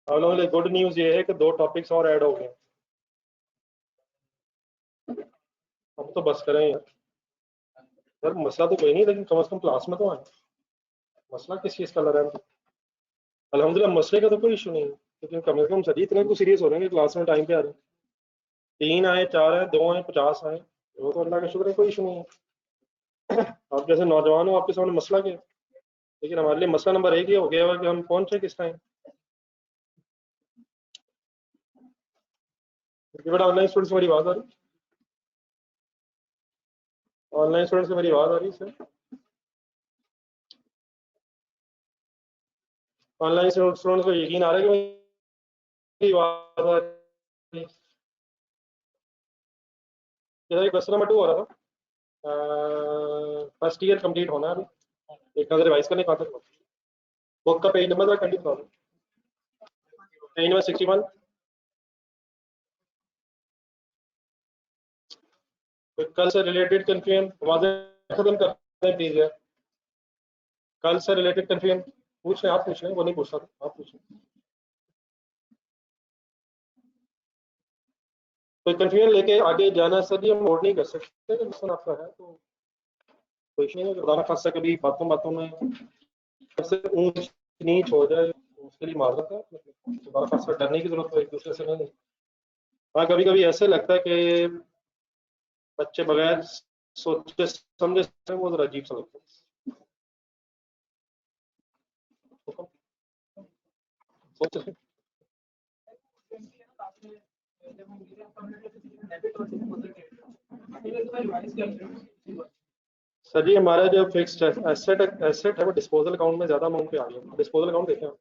अलहमदुलिल्लाह good news ये है कि 2 टॉपिक्स और ऐड हो गए। अब तो बस करें यार। यार मसला तो कोई नहीं, लेकिन कम से कम क्लास में तो आए। मसला किस चीज़ का लग रहा है? अल्हम्दुलिल्लाह मसले का तो कोई इशू नहीं है, लेकिन कम से कम सभी इतने को सीरियस हो रहे हैं कि क्लास में टाइम पे आ रहे हैं। 3 आए, 4 आए, 2 आए, 50 आए, वो तो अल्लाह का शुक्र है, कोई इशू नहीं है। आप जैसे नौजवान हो, आपके सामने मसला क्या है? लेकिन हमारे लिए मसला नंबर 1 ये हो गया हुआ कि हम पहुंचे किस टाइम। बड़ा ऑनलाइन स्टूडेंट्स से मेरी बात आ रही ऑनलाइन स्टूडेंट से मेरी बात आ रही है सर। ऑनलाइन स्टूडेंट्स को यकीन आ रहा है कि मेरी बात आ रही है। जैसा क्वेश्चन नंबर 2 हो रहा था, फर्स्ट ईयर कंप्लीट होना है अभी। एक नजर रिवाइज करने का बुक का पेज नंबर कंटिन्यू करो। Page number 61। कल से रिलेटेड कंफ्यूजन आवाजें खत्म करते हैं प्लीज यार। कल से रिलेटेड कंफ्यूजन पूछ रहे, आप पूछ रहे हैं, वो नहीं पूछ रहा था, आप पूछ रहे। तो कंफ्यूजन लेके आगे जाना सर जी, हम और नहीं कर सकते। क्वेश्चन आपका है तो कोई नहीं है। खुदा खासा कभी बातों बातों में सबसे ऊंच नीच हो जाए, उसके लिए माजरत है। खुदा खासा डरने की जरूरत है एक दूसरे से नहीं। हाँ, कभी कभी ऐसे लगता है कि बच्चे बगैर सोचे समझे वो जरा अजीब सा लगता है। सोचे सर जी, हमारा जो फिक्स्ड एसेट एसेट है वो डिस्पोजल अकाउंट में ज्यादा अमाउंट पे आ गया। डिस्पोजल अकाउंट देखें आप।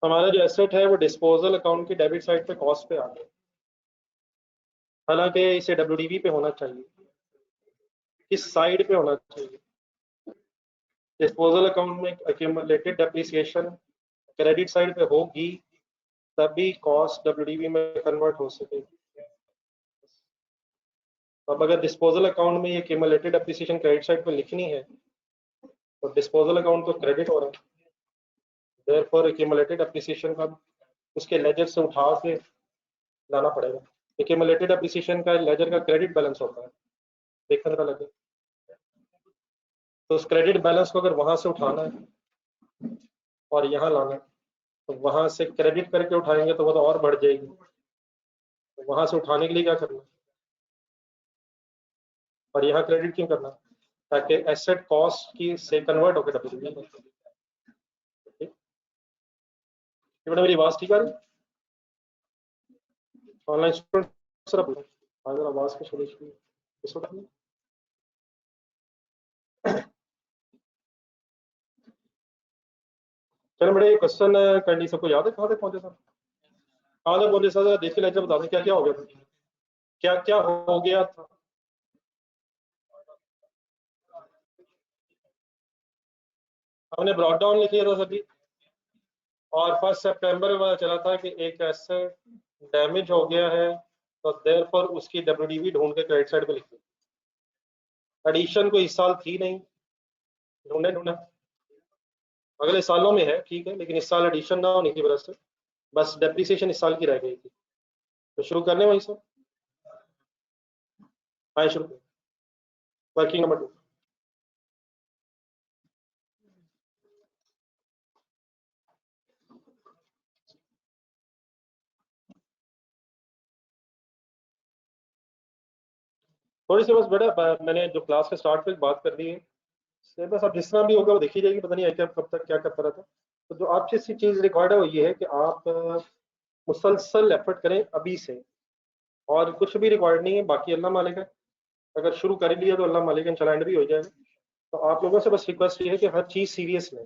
हमारा जो एसेट है वो डिस्पोजल अकाउंट की डेबिट साइड पे कॉस्ट पे आ गया। हालांकि इसे डब्ल्यूडीवी पे होना चाहिए। किस साइड पे होना चाहिए? डिस्पोजल अकाउंट में एक्यूमुलेटेड डेप्रिसिएशन क्रेडिट साइड पे होगी, तभी कॉस्ट डब्ल्यूडीवी में कन्वर्ट हो सकेगी। अब अगर डिस्पोजल अकाउंट में ये एक्यूमुलेटेड डेप्रिसिएशन क्रेडिट साइड पे लिखनी है तो डिस्पोजल अकाउंट तो क्रेडिट हो रहा है, देयरफॉर एक्यूमुलेटेड डेप्रिसिएशन का उसके लेजर से उठा के लाना पड़ेगा। एक्यूमुलेटेड डेप्रिसिएशन का लेजर का क्रेडिट बैलेंस होता है, देखने का लगे। तो उस क्रेडिट बैलेंस को अगर वहां से उठाना है और यहाँ लाना है, तो वहां से क्रेडिट करके उठाएंगे तो वो तो और बढ़ जाएगी। तो वहां से उठाने के लिए क्या करना है और यहाँ क्रेडिट क्यों करना, ताकि एसेट कॉस्ट की से कन्वर्ट होकर डब्ल्यूडीवी में। ठीक, ये बड़ा मेरी आवाज ठीक आ रही? ऑनलाइन स्टूडेंट सिर्फ अगर आवाज की थोड़ी सी इस वक्त नहीं। चलो बड़े क्वेश्चन करनी सबको याद है, कहाँ तक पहुंचे सर? कहाँ तक पहुंचे सर? देख के लेक्चर बता दें क्या क्या हो गया था, क्या क्या हो गया था। हमने ब्रॉड डाउन लिख लिया था सभी, और 1 सितंबर में पता चला था कि एक एसेट डैमेज हो गया है, तो देयरफॉर उसकी डब्ल्यूडीवी ढूंढ के क्रेडिट साइड पे लिख दी। एडिशन कोई इस साल थी नहीं, ढूंढे ढूंढे अगले सालों में है, ठीक है, लेकिन इस साल एडिशन ना होने की वजह से बस डेप्रिसिएशन इस साल की रह गई थी। तो शुरू करने वहीं से। आए शुरू, वर्किंग नंबर 2। थोड़ी सी बस बेटा, मैंने जो क्लास के स्टार्ट पे बात कर दी है, सिलेबस अब जिस तरह भी होगा वो देखी जाएगी, पता नहीं क्या कब तक क्या करता रहता है। तो जो आपसे सी चीज रिकॉर्ड है वो ये है कि आप मुसलसल एफर्ट करें अभी से, और कुछ भी रिकॉर्ड नहीं है, बाकी अल्लाह मालिक है। अगर शुरू कर लिया तो अल्लाह मालिक इंशाल्लाह एंड भी हो जाएगा। तो आप लोगों से बस रिक्वेस्ट ये है कि हर चीज सीरियस लें।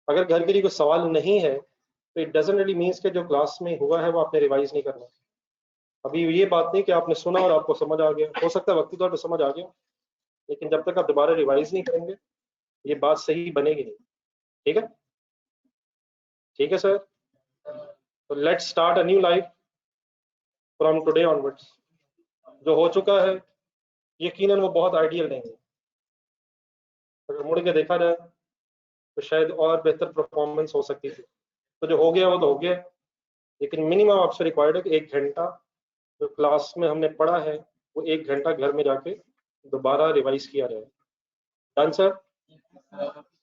अगर घर के लिए कोई सवाल नहीं है तो इट डजंट रियली मीन्स कि जो क्लास में हुआ है वो आपने रिवाइज नहीं करना। अभी ये बात नहीं कि आपने सुना और आपको समझ आ गया, हो सकता है वक्ती तौर पर समझ आ गया, लेकिन जब तक आप दोबारा रिवाइज नहीं करेंगे ये बात सही बनेगी नहीं। ठीक है? ठीक है सर। तो let's start a new life from today onwards. जो हो चुका है यकीनन वो बहुत आइडियल नहीं है, अगर मुड़ के देखा जाए तो शायद और बेहतर परफॉर्मेंस हो सकती थी। तो जो हो गया वो तो हो गया, लेकिन मिनिमम आपसे रिक्वायर्ड है कि 1 घंटा जो क्लास में हमने पढ़ा है वो 1 घंटा घर में जाके दोबारा रिवाइज किया जाए। Done sir?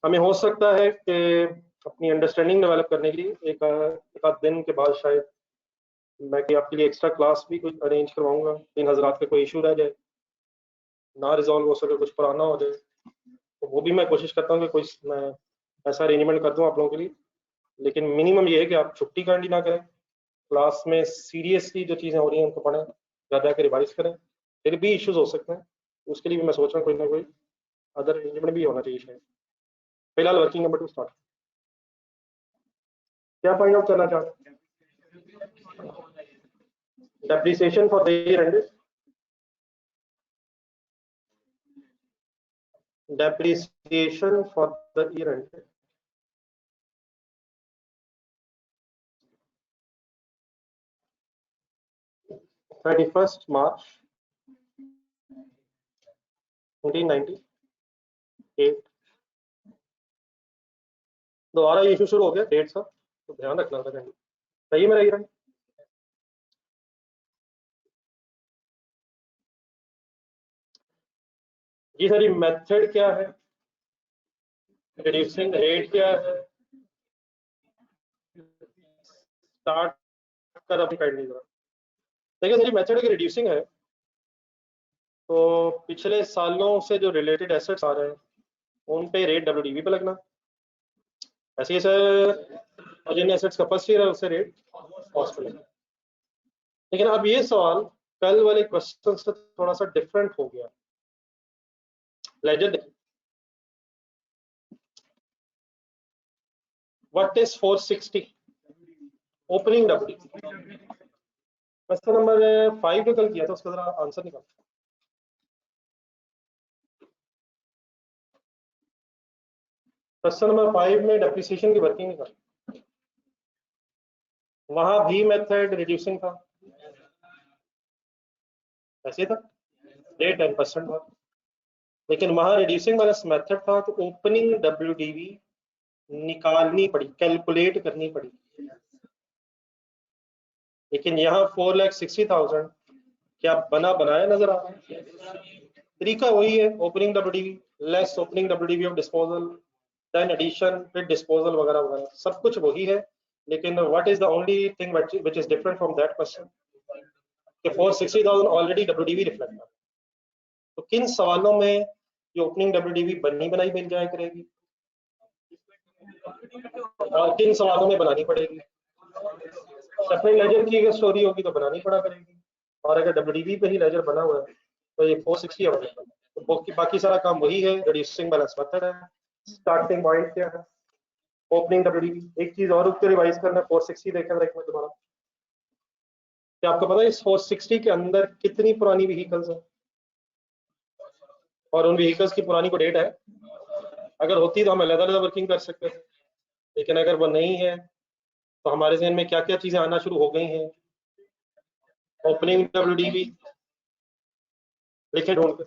हमें हो सकता है कि अपनी अंडरस्टैंडिंग डेवलप करने के लिए एक आध दिन के बाद शायद मैं कि आपके लिए एक्स्ट्रा क्लास भी कुछ अरेंज करवाऊंगा, इन हजरात का कोई इशू रह जाए ना रिजॉल्व हो सके, कुछ पुराना हो जाए, तो वो भी मैं कोशिश करता हूँ कि कोई मैं ऐसा अरेंजमेंट कर दूँ आप लोगों के लिए। लेकिन मिनिमम ये है कि आप छुट्टी काइंडली ना करें, क्लास में सीरियसली जो चीज़ें हो रही हैं उनको पढ़ें, घर जाकर रिवाइज करें। फिर भी इश्यूज हो सकते हैं, उसके लिए भी मैं सोच रहा हूँ कोई ना कोई अदर अरेंजमेंट भी होना चाहिए शायद। फिलहाल वर्किंग नंबर 2 स्टार्ट। क्या फाइंड आउट करना चाहते हैं? Depreciation for the year ended, depreciation for the year ended. March 1998। दोबारा ये इशू शुरू हो गया डेट का, तो ध्यान रखना था। सही में रही रहा जी सर। ये मेथड क्या है, रिड्यूसिंग रेट क्या है, स्टार्ट कर अपनी काइंडली जरा। देखिए सर, मेथड की रिड्यूसिंग है, तो पिछले सालों से जो रिलेटेड एसेट्स आ रहे हैं उन पे रेट WDV पे लगना। ऐसे ही सर, और जिन एसेट्स का फर्स्ट ईयर है उससे रेट कॉस्ट पे लगना। लेकिन अब ये सवाल कल वाले क्वेश्चन से थोड़ा सा डिफरेंट हो गया। लेजर देखिए, what is 460 opening WDV? Question number 5 जो कल किया था उसका जरा आंसर निकाल। क्वेश्चन नंबर 5 में डेप्रिसिएशन की वर्किंग निकाल। वहां भी मेथड रिड्यूसिंग था, ऐसे था, रेट 10% था, लेकिन वहां रिड्यूसिंग माइनस मेथड था, तो ओपनिंग WDV निकालनी पड़ी, कैलकुलेट करनी पड़ी। लेकिन यहाँ 4,60,000 क्या बना बनाया नजर आ रहा है? तरीका वही है, opening WDV less opening WDV of disposal, then addition, फिर डिस्पोजल वगैरह वगैरह, सब कुछ वही है। लेकिन what is the only thing which is different from that question कि 460,000 ऑलरेडी WDV रिफ्लेक्ट है। तो किन सवालों में ये ओपनिंग WDV बनी बनाई मिल जाया करेगी और किन सवालों में बनानी पड़ेगी? सेपरेट लेजर की अगर स्टोरी होगी तो बनानी पड़ा करेगी, और अगर WDV पे ही लेजर बना हुआ है तो ये 460 अवेलेबल है। तो बाकी सारा काम वही है, रिड्यूसिंग बैलेंस मेथड है। स्टार्टिंग पॉइंट क्या है? Opening WDV। एक चीज और उसको रिवाइज करना, 460 देखें एक मिनट दोबारा। क्या आपको पता है इस 460 के अंदर कितनी पुरानी व्हीकल्स है, और उन व्हीकल्स की पुरानी को डेट है? अगर होती तो हम अलग अलग वर्किंग कर सकते थे, लेकिन अगर वो नहीं है तो हमारे जहन में क्या क्या चीजें आना शुरू हो गई हैं। ओपनिंग WDV लिखे ढूंढ कर,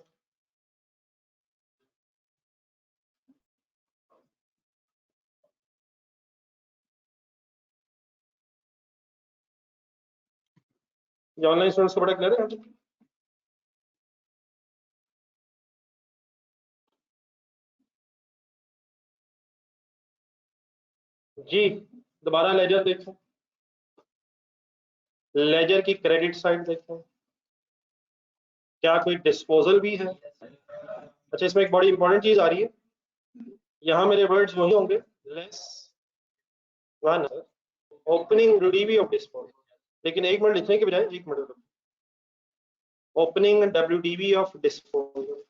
ये ऑनलाइन स्टूडेंट्स को बड़ा क्लियर है जी। दोबारा लेजर देखें, लेजर की क्रेडिट साइड देखें, क्या कोई डिस्पोजल भी है? अच्छा, इसमें एक बड़ी इंपॉर्टेंट चीज आ रही है, यहाँ मेरे वर्ड्स वही होंगे, less one opening WDV of disposal. लेकिन एक मिनट लिखने के बजाय एक minute, opening WDV of disposal.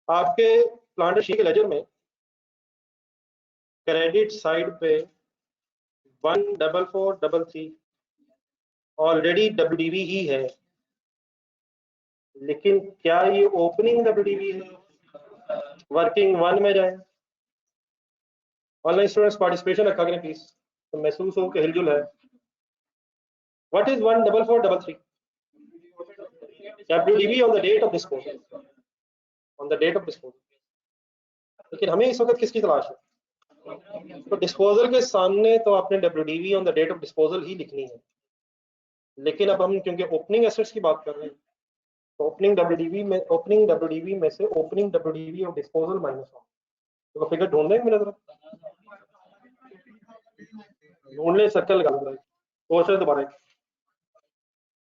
आपके प्लांट शीट के लेजर में क्रेडिट साइड पे 14433 ऑलरेडी WDV ही है, लेकिन क्या ये ओपनिंग WDV है? वर्किंग 1 में जाए, ऑनलाइन स्टूडेंट्स पार्टिसिपेशन रखा करें प्लीज, तो महसूस हो कि हिलजुल है। What is 14433? WDV on the date of disposal, on the date of disposal. लेकिन हमें इस वक्त किसकी तलाश है? तो डिस्पोजल के सामने तो आपने WDV on the date of disposal ही लिखनी है, लेकिन अब हम क्योंकि ओपनिंग एसेट्स की बात कर रहे हैं, तो ओपनिंग WDV में से opening WDV of disposal minus of, तो फिगर ढूंढ लें मेरे तरफ, ढूंढ ले, सर्कल लगा लो, सोच रहे दोबारा।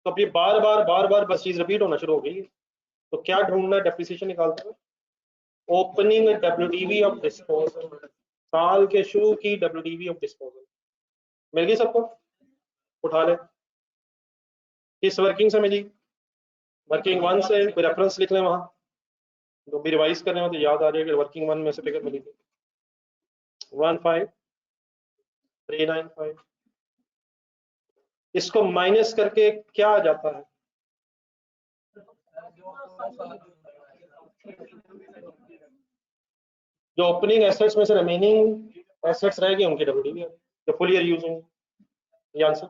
तो अब ये बार बार बस चीज रिपीट होना शुरू हो गई। तो क्या ढूंढना है? डेप्रिसिएशन निकालते हैं, ओपनिंग WDV ऑफ डिस्पोजल, साल के शुरू की WDV ऑफ डिस्पोजल मिल गई सबको? उठा ले। किस वर्किंग से मिली? वर्किंग 1 से। कोई रेफरेंस लिख लें वहां, तो भी रिवाइज कर रहे हो तो याद आ जाएगा। वर्किंग 1 में से फिगर मिली थी 15395। इसको माइनस करके क्या आ जाता है? जो ओपनिंग एसेट्स में से रिमेनिंग एसेट्स रहेगी उनकी WDV है, जो फुल ईयर यूज होंगे। ये आंसर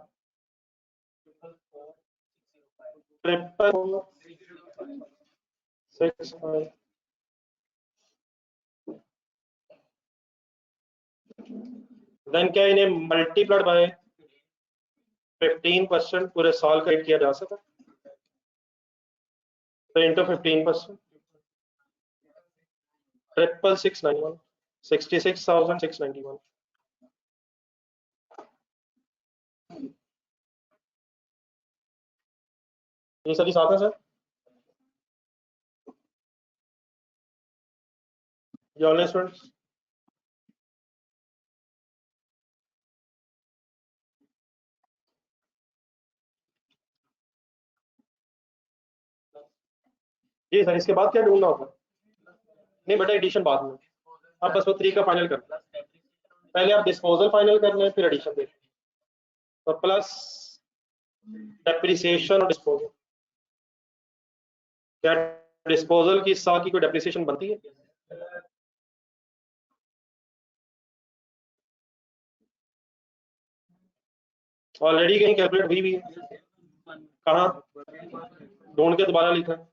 ट्रिपल 65। देन क्या इन्हें मल्टीप्लाइड बाय 15% पूरे साल का किया जा सकता है, तो इंटू 15%, 66691, 66,691। ये सभी साथ है सर? ये ऑनलाइन स्टूडेंट्स? जी सर, इसके बाद क्या ढूंढना होता है? नहीं बेटा, एडिशन बाद में। अब बस वो तरीका फाइनल करना, पहले आप डिस्पोजल फाइनल कर लें, फिर एडिशन देखें। तो प्लस डेप्रिसिएशन और डिस्पोजल, क्या डिस्पोजल की साल की कोई डेप्रिसिएशन बनती है? ऑलरेडी कहीं कैलकुलेट हुई भी है? कहाँ? ढूंढ के दोबारा लिखा है?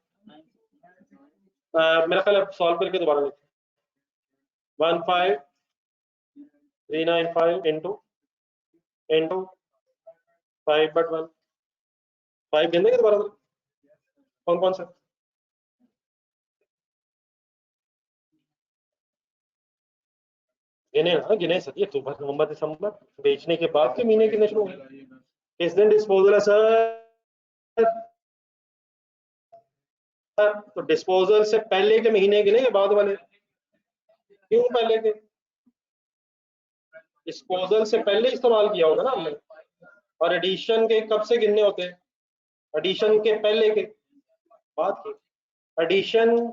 मेरा ख्याल सॉल्व करके दोबारा लिखा। 15395 इंटू 5/1, 5 गिन देंगे दोबारा? कौन कौन सा? गिने ना, गिने सर। अक्टूबर नवंबर दिसंबर बेचने के बाद के महीने गिनने शुरू हो गए। किस दिन डिस्पोजल है सर? तो डिस्पोजल से पहले के महीने गिने या बाद वाले? क्यों पहले के? डिस्पोजल से पहले इस्तेमाल किया होगा ना हमने। और एडिशन के कब से गिनने होते हैं? एडिशन के पहले के, बाद के? एडिशन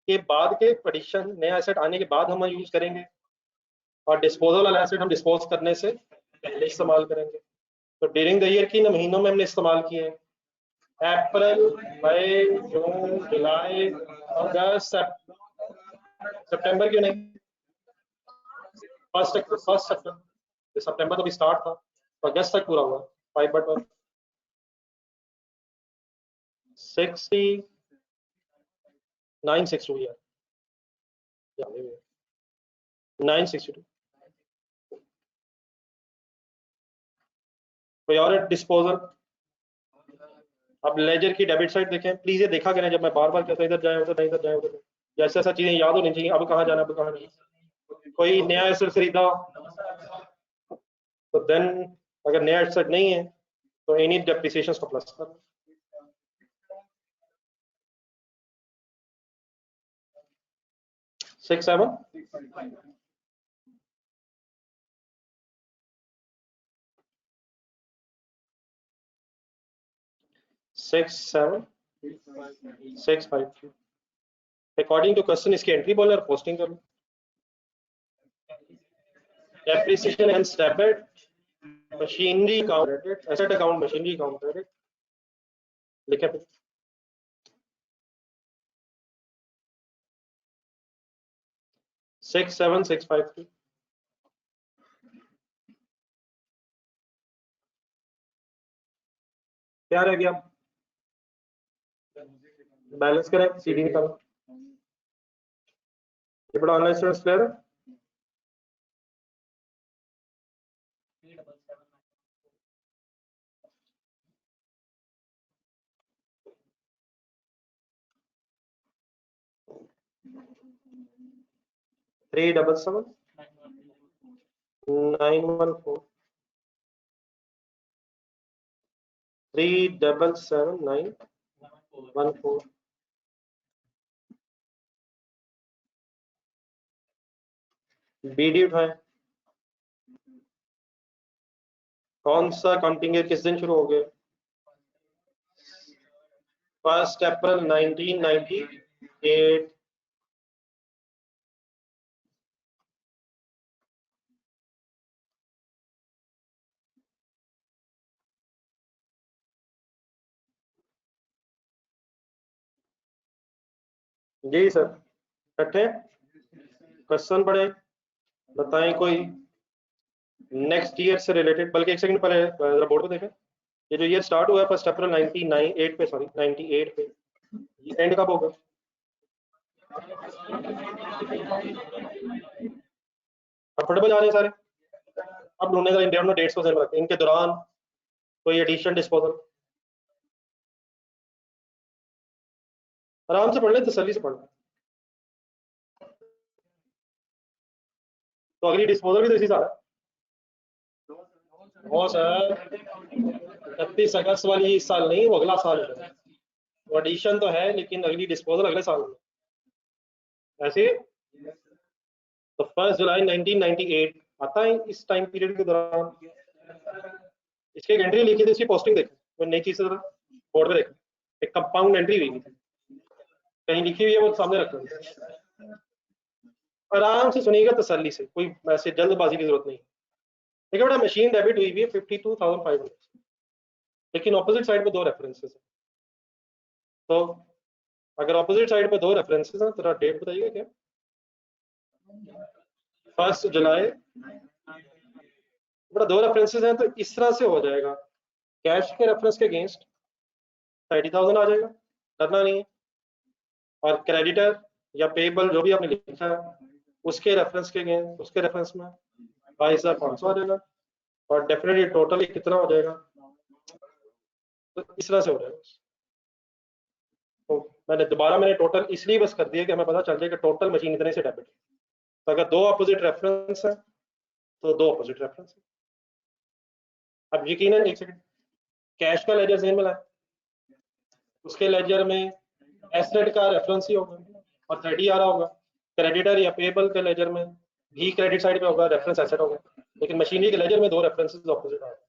के बाद के, एडिशन नया एसेट आने के बाद हम यूज करेंगे, और डिस्पोजल वाला एसेट हम डिस्पोज करने से पहले इस्तेमाल करेंगे। तो ड्यूरिंग द ईयर की महीनों में हमने इस्तेमाल किए हैं, अप्रैल, मई, जून, जुलाई, अगस्त, सितंबर क्यों नहीं? फर्स्ट सितंबर तो भी स्टार्ट था, तो अगस्त तक पूरा हुआ। 5/1 6962 यार, 962। कोई और डिस्पोजल? अब लेजर की डेबिट साइड देखें प्लीज। ये देखा करें जब मैं बार बार कहता हूं इधर जाए उधर नहीं, इधर जाए उधर नहीं। जैसे ऐसा चीजें याद होनी चाहिए, अब कहाँ जाना, अब कहाँ नहीं। कोई नया एसेट खरीदा तो देन, अगर नया एसेट नहीं है तो एनी डेप्रिसिएशन को प्लस कर। 6 7 6 7 6 5। अकॉर्डिंग टू क्वेश्चन इसकी एंट्री बोले और पोस्टिंग करो। Depreciation and debit, machinery account credit, asset account machinery account credit लिखे पे। सिक्स 7 6 5 क्या रह गया? बैलेंस करें, सीडी निकालो। ये बड़ा ऑनलाइन स्टूडेंट्स क्लियर है? थ्री डबल सेवन 914 377 914 बीडी उठाए। कौन सा काउंटिंग ईयर किस दिन शुरू हो गया? 1 अप्रैल 1998। जी सर, बैठे क्वेश्चन पढ़े, बताएं कोई नेक्स्ट ईयर से रिलेटेड। बल्कि एक सेकंड पहले जरा बोर्ड पे देखें। ये जो ईयर स्टार्ट हुआ है 1 अप्रैल 1998 पे, सॉरी 98 पे, ये एंड कब होगा? कंफर्टेबल जा रहे हैं सारे? अब ढूंढने का इंडिया डेट्स को रखते हैं, इनके दौरान कोई एडिशन डिस्पोजल। आराम से पढ़ ले, तसल्ली से पढ़ ले। तो अगली डिस्पोजल भी तो इसी साल है। वो सर 31 अगस्त वाली इस साल नहीं, वो अगला साल है। वो एडिशन तो है लेकिन अगली डिस्पोजल अगले साल में। ऐसे तो 1 जुलाई 1998 आता है इस टाइम पीरियड के दौरान। इसकी एक एंट्री लिखी थी, इसकी पोस्टिंग देखो, वो नई चीज बोर्ड पे देखो, एक कंपाउंड एंट्री हुई थी, कहीं लिखी हुई है, वो सामने रखो। आराम से सुनिएगा, तसल्ली से, कोई ऐसे जल्दबाजी की जरूरत नहीं। देखिए बेटा, मशीन डेबिट हुई है 52,500, लेकिन ऑपोजिट साइड पे दो रेफरेंसेस है। तो अगर ऑपोजिट साइड पे दो रेफरेंसेस हैं तो डेट बताइएगा क्या? 1 जुलाई। बड़ा दो रेफरेंसेस हैं तो इस तरह से हो जाएगा, कैश के रेफरेंस के अगेंस्ट 30,000 आ जाएगा, करना नहीं है। और क्रेडिटर या पेबल जो भी आपने लिखा है उसके रेफरेंस के अगेंस्ट, उसके रेफरेंस में 22,500 आ जाएगा। और डेफिनेटली टोटल कितना हो जाएगा, तो इस तरह से हो जाएगा। तो मैंने टोटल इसलिए बस कर दिया कि हमें पता चल जाए कि टोटल मशीन इतने से डेबिट है। तो अगर दो अपोजिट रेफरेंस है तो दो अपोजिट रेफरेंस है। अब यकीनन एक सेकंड, कैश का लेजर जेन मिला है, उसके लेजर में एसेट का रेफरेंस ही होगा और 30 आ रहा होगा। क्रेडिटर या पेबल के लेजर में भी क्रेडिट साइड पे होगा, रेफरेंस एसेट होगा। लेकिन मशीनरी के लेजर में दो रेफरेंसेस ऑपोजिट आ रहे हैं,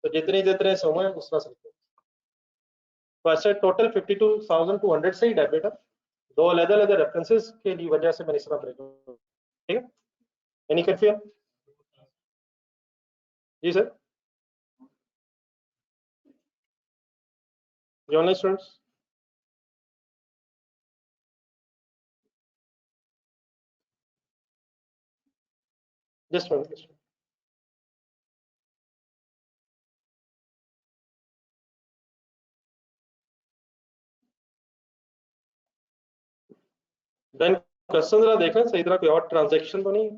तो जितने जितने सम है उस तरह से। तो एसेट टोटल 52,200 से ही डेबिट है, दो अलग अलग रेफरेंसेस के लिए वजह से मैंने इस तरह ब्रेक। ठीक है, एनी कंफ्यूजन? जी sir, online students. Just then question जरा देखें सही तरह, कोई और ट्रांजैक्शन तो नहीं।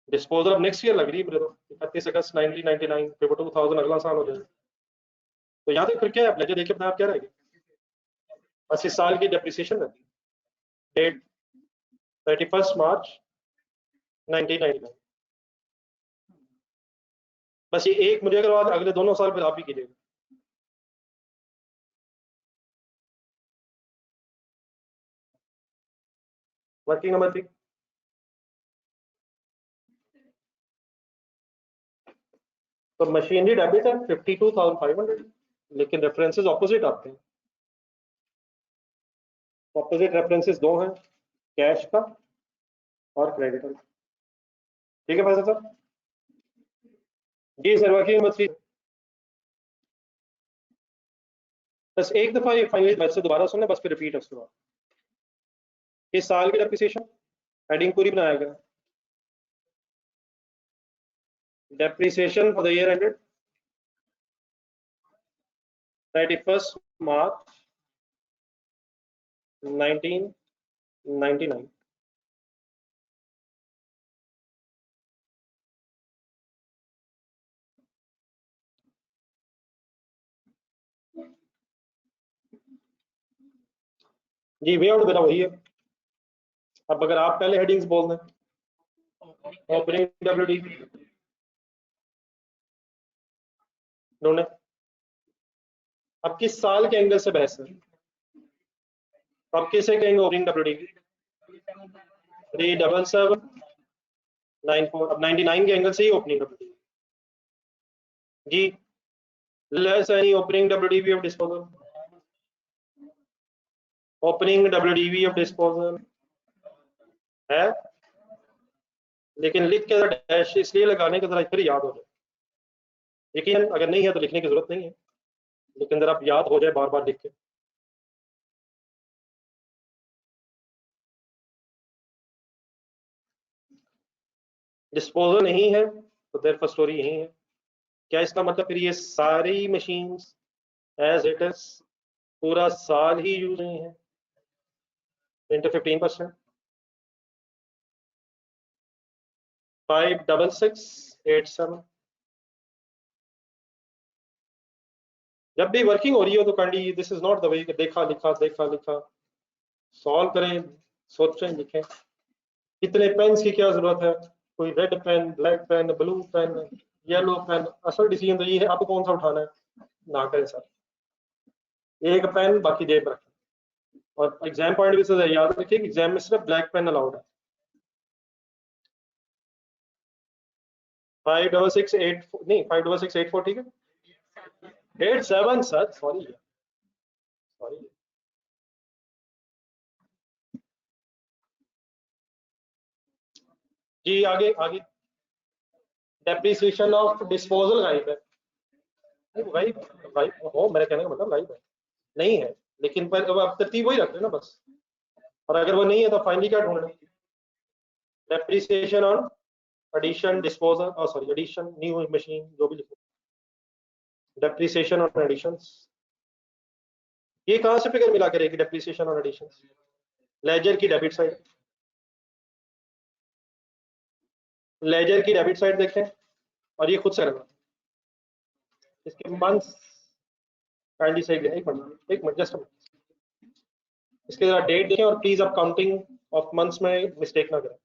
डिस्पोजल अब नेक्स्ट ईयर लग रही है मेरे तो, 31 अगस्त 1999, फिर 2000 अगला साल हो जाएगा। तो याद है फिर क्या है, लेजर देखिए अपने आप क्या रहेगा, 80 साल की डेप्रिसिएशन रहती है। Date 31 March 1999। बस ये एक मुझे करवा, अगले दोनों साल फिर आप ही कीजिएगा। Working number 3। तो मशीनरी डेबिट है 52,500, लेकिन रेफरेंसेस ऑपोजिट आते हैं। ऑपोजिट रेफरेंसेस दो हैं, कैश का और क्रेडिट का। ठीक है भाई साहब? जी सर, वर्किंग नंबर 3। बस एक दफा ये फाइनली मैं से दोबारा सुनना, बस फिर रिपीट है उसके बाद। इस साल की डेप्रिसिएशन हेडिंग पूरी बनाया गया, depreciation for the year ended 31 March 1999। जी वे आउट मेरा वही है। अब अगर आप पहले हेडिंग्स बोल दें, ओपनिंग डब्ल्यूडी उन्होंने, अब किस साल के एंगल से बहस है, अब किसे कहेंगे ओपनिंग डब्ल्यूडी की? 37794, अब 99 के एंगल से ही ओपनिंग डब्ल्यूडी जी। Less any opening WDV of disposal, opening WDV of disposal है, लेकिन लिख के डैश इसलिए लगाने के जरा फिर याद हो जाए। यकीन अगर नहीं है तो लिखने की जरूरत नहीं है, लेकिन जरा याद हो जाए बार बार लिख के। डिस्पोजल नहीं है तो देयर फॉर स्टोरी यही है। क्या इसका मतलब फिर ये सारी मशीन्स एज इट इज पूरा साल ही यूज नहीं है इंटू 15%? 56687 जब भी वर्किंग हो रही हो तो kindly this is not the way कि देखा लिखा देखा लिखा। सॉल्व करें, सोचें, लिखें। कितने पेन्स की क्या जरूरत है, कोई red pen, black pen, blue pen, yellow pen, असल डिसीजन तो ये है आपको कौन सा उठाना है। ना करें सर, एक पेन बाकी जेब रखें। और एग्जाम पॉइंट भी से याद रखिए कि एग्जाम में सिर्फ ब्लैक पेन अलाउड है। 56684 नहीं, 56684 ठीक है। 87 सर, सॉरी सॉरी। जी आगे आगे। डेप्रिसिएशन ऑफ डिस्पोजल गाइब है, गाइब गाइब हो, मेरे कहने का मतलब गाइब है नहीं है, लेकिन पर अब तरतीब वही रख रहे हैं ना बस। और अगर वो नहीं है तो फाइनली क्या ढूंढना है? Depreciation on addition disposal, sorry addition new machine, जो भी लिखो, डेप्रिसिएशन ऑन एडिशंस। ये कहां से फिगर मिला करेगी डेप्रिसिएशन ऑन एडिशंस? लेजर की डेबिट साइड, लेजर की डेबिट साइड देखें और ये खुद से करना। इसके मंथ्स काइंडली सही है, एक मिनट जस्ट। इसके जरा डेट देखें और प्लीज अब काउंटिंग ऑफ मंथ्स में मिस्टेक ना करें।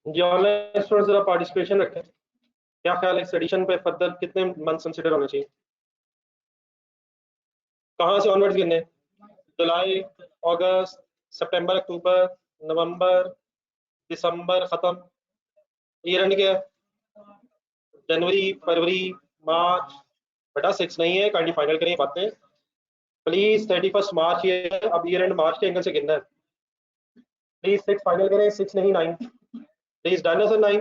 जी ऑनलाइन स्टूडेंट जरा पार्टिसिपेशन रखें। क्या ख्याल है इस एडिशन पे फर्दर कितने मंथ कंसिडर होने चाहिए? कहाँ से ऑनवर्ड्स गिनने? जुलाई, अगस्त, सितंबर, अक्टूबर, नवंबर, दिसंबर खत्म, ईयर एंड क्या है? जनवरी, फरवरी, मार्च। बेटा 6 नहीं है, काइंडली फाइनल करें बातें प्लीज। 31 मार्च ये है, अब ईयर एंड मार्च के एंगल से गिनना है। प्लीज 6 फाइनल करें, 6 नहीं 9। प्लीज डन है सर 9।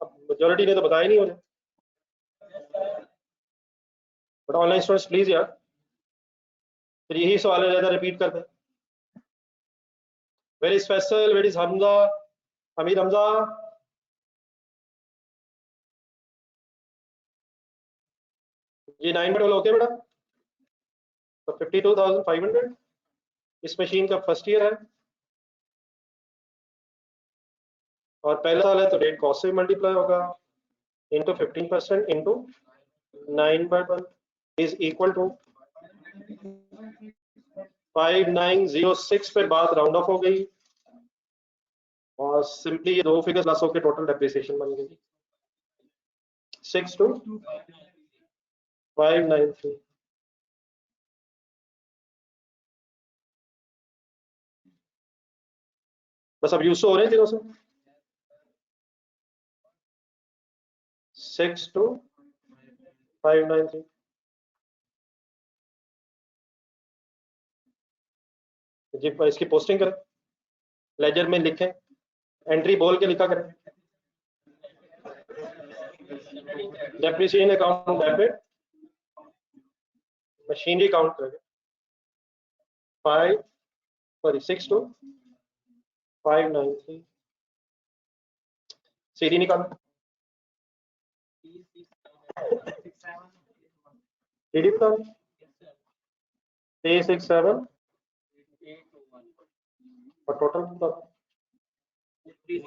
अब मेजोरिटी ने तो बताया नहीं मुझे। बट ऑनलाइन स्टूडेंट्स प्लीज यार, फिर यही सवाल है, ज्यादा रिपीट करते हैं। Where is Faisal, where is Hamza, Hamid Hamza. जी 9 बटल ओके बेटा। तो 52,500 इस मशीन का फर्स्ट ईयर है और पहला साल है, तो रेट कॉस्ट से मल्टीप्लाई होगा into 15% into 9/1 is equal to 5906 पे बात राउंड ऑफ हो गई और सिंपली ये दो फिगर प्लस होकर टोटल डेप्रिसिएशन बन गई 62,593। बस अब यूज तो हो रहे हैं तीनों से। 62,593 जी। इसकी पोस्टिंग करें, लेजर में लिखें, एंट्री बोल के लिखा करें, depreciation account debit, machinery account credit. 62,593 सीधी निकालो, सीधी निकालो 367 और टोटल बताओ 430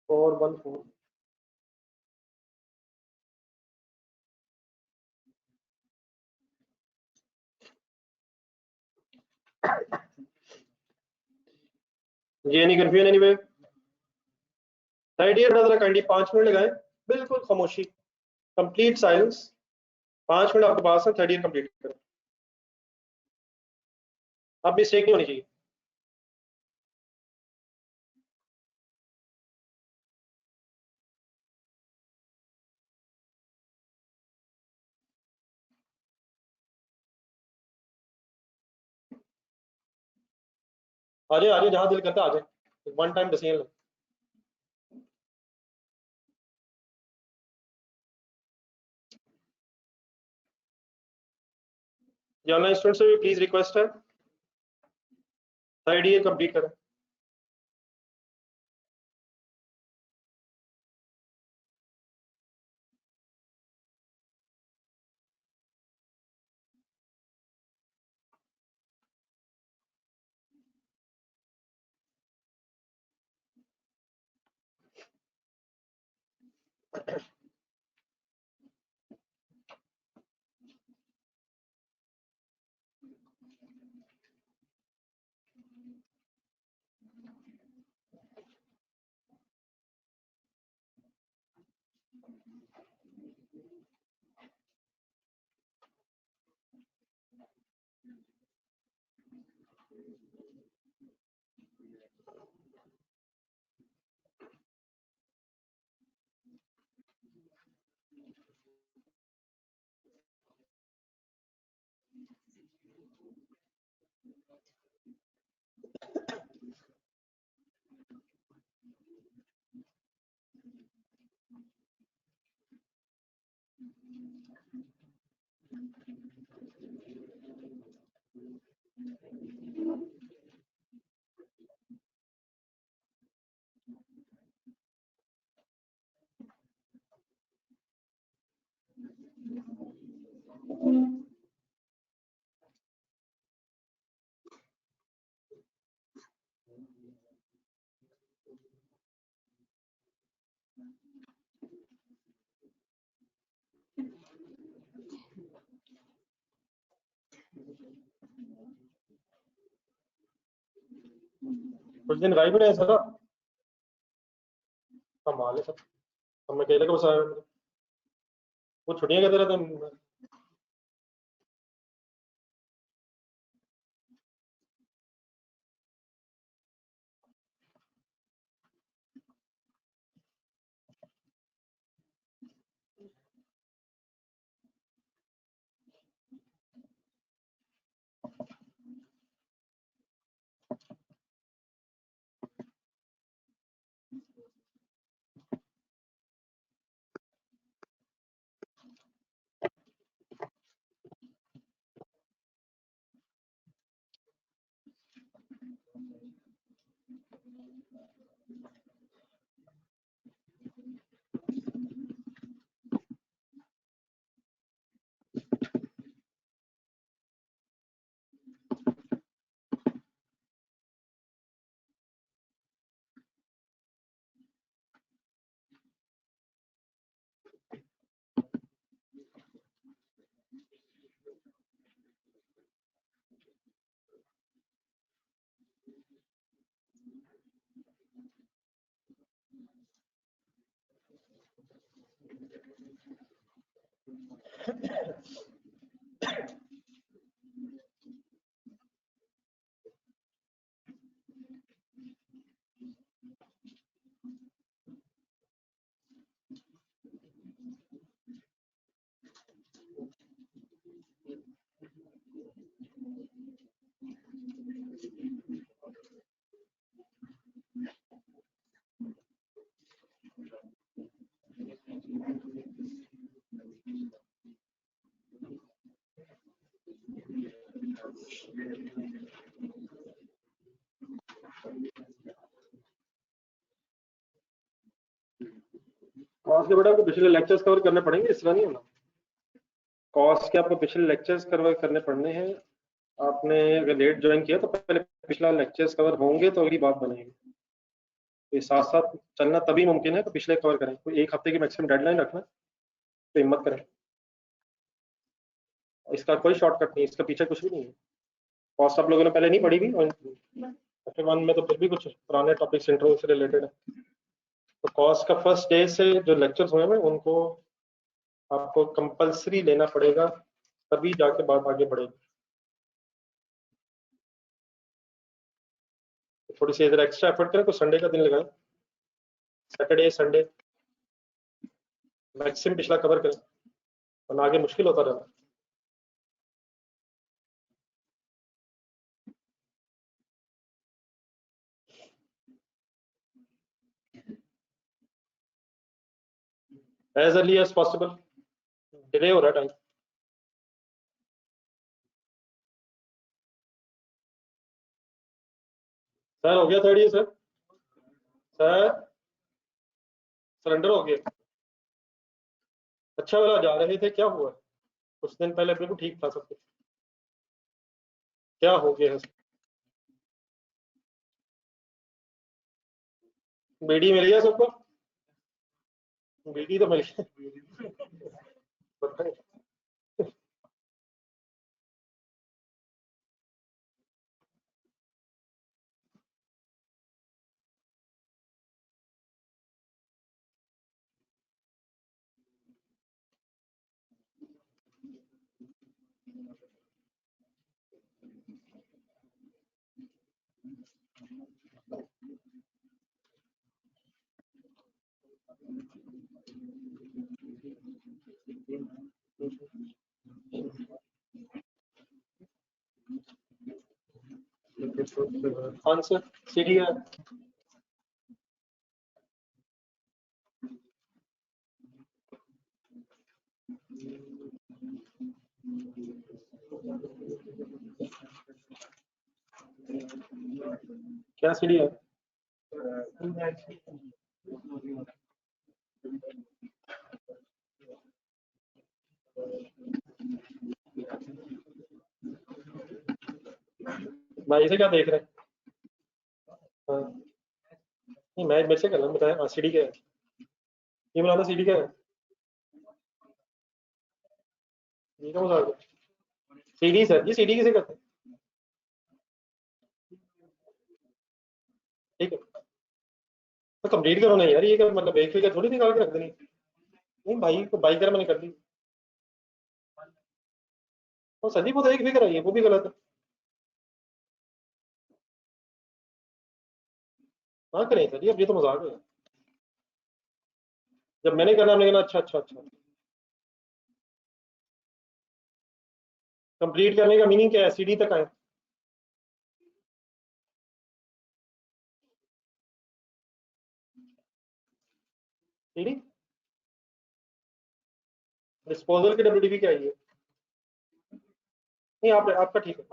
414 ये नहीं कंफ्यूजन एनीवे। थर्ड ईयर नजर काइंडली 5 मिनट लगाए, बिल्कुल खामोशी, कंप्लीट साइलेंस। 5 मिनट आपके पास है, थर्ड ईयर कंप्लीट करें। अब मिस्टेक नहीं होनी चाहिए। आ जाए जहां दिल करता आ जाए, वन टाइम डिसीजन। ये ऑनलाइन स्टूडेंट से भी प्लीज रिक्वेस्ट है, थर्ड ईयर कंप्लीट करें। कुछ दिन गायब रहे सर, कमाल है सर। अब मैं अकेले को बस आया, वो छुट्टियां कहते रहते। कॉस्ट के बेटा आपको पिछले लेक्चर्स कवर करने पड़ेंगे, इस तरह नहीं होना। कॉस्ट के आपको पिछले लेक्चर्स करने पड़ने हैं, आपने अगर लेट ज्वाइन किया तो पहले पिछला लेक्चर्स कवर होंगे तो अगली बात बनेगी। तो साथ साथ चलना तभी मुमकिन है तो पिछले कवर करें। कोई एक हफ्ते की मैक्सिमम डेडलाइन रखना, तो हिम्मत करें। इसका कोई शॉर्टकट नहीं, इसका पीछे कुछ भी नहीं है। कॉस्ट आप लोगों ने पहले नहीं पढ़ी भी, और चैप्टर 1 में तो फिर भी कुछ पुराने टॉपिक्स इंट्रो से रिलेटेड है। तो कॉस्ट का फर्स्ट डे से जो लेक्चर्स हुए हैं उनको आपको कंपलसरी लेना पड़ेगा, तभी जाके बात आगे बढ़ेगी। थोड़ी सी इधर एक्स्ट्रा एफर्ट करें, तो संडे का दिन लगाएं, सैटरडे संडे मैक्सिमम पिछला कवर करें, वरना आगे मुश्किल होता रहता है। As early as possible, delay हो रहा है टाइम। सर हो गया third year sir? Sir surrender हो गया? अच्छा वाला जा रहे थे, क्या हुआ? कुछ दिन पहले बिल्कुल ठीक था सब कुछ, क्या हो गया है? बीडी मिल गया सबको? बीडी तो मिल गया। पता नहीं। आंसर सीडी है। क्या सीडी है? भाई से क्या देख रहे हैं? हाँ। नहीं, मैं मेरे से कर रहा बताया। हाँ सीडी क्या है? ये बनाना सीडी क्या है? ये क्या मजाक है? सीडी सर, ये सीडी किसे कहते हैं? ठीक है, तो कंप्लीट करो ना यार, ये क्या मतलब एक फिगर थोड़ी निकाल के रख देनी। नहीं भाई को बाई कर मैंने कर दी। और संदीप वो तो एक फिगर है, ये वो भी गलत है। हाँ करें सर, ये अब ये तो मजाक है। जब मैंने करना हमने कहना अच्छा अच्छा अच्छा। कंप्लीट करने का मीनिंग क्या है? सीडी तक आए। सीडी डिस्पोजल की डब्ल्यूडीपी क्या है ये? नहीं आप आपका ठीक है।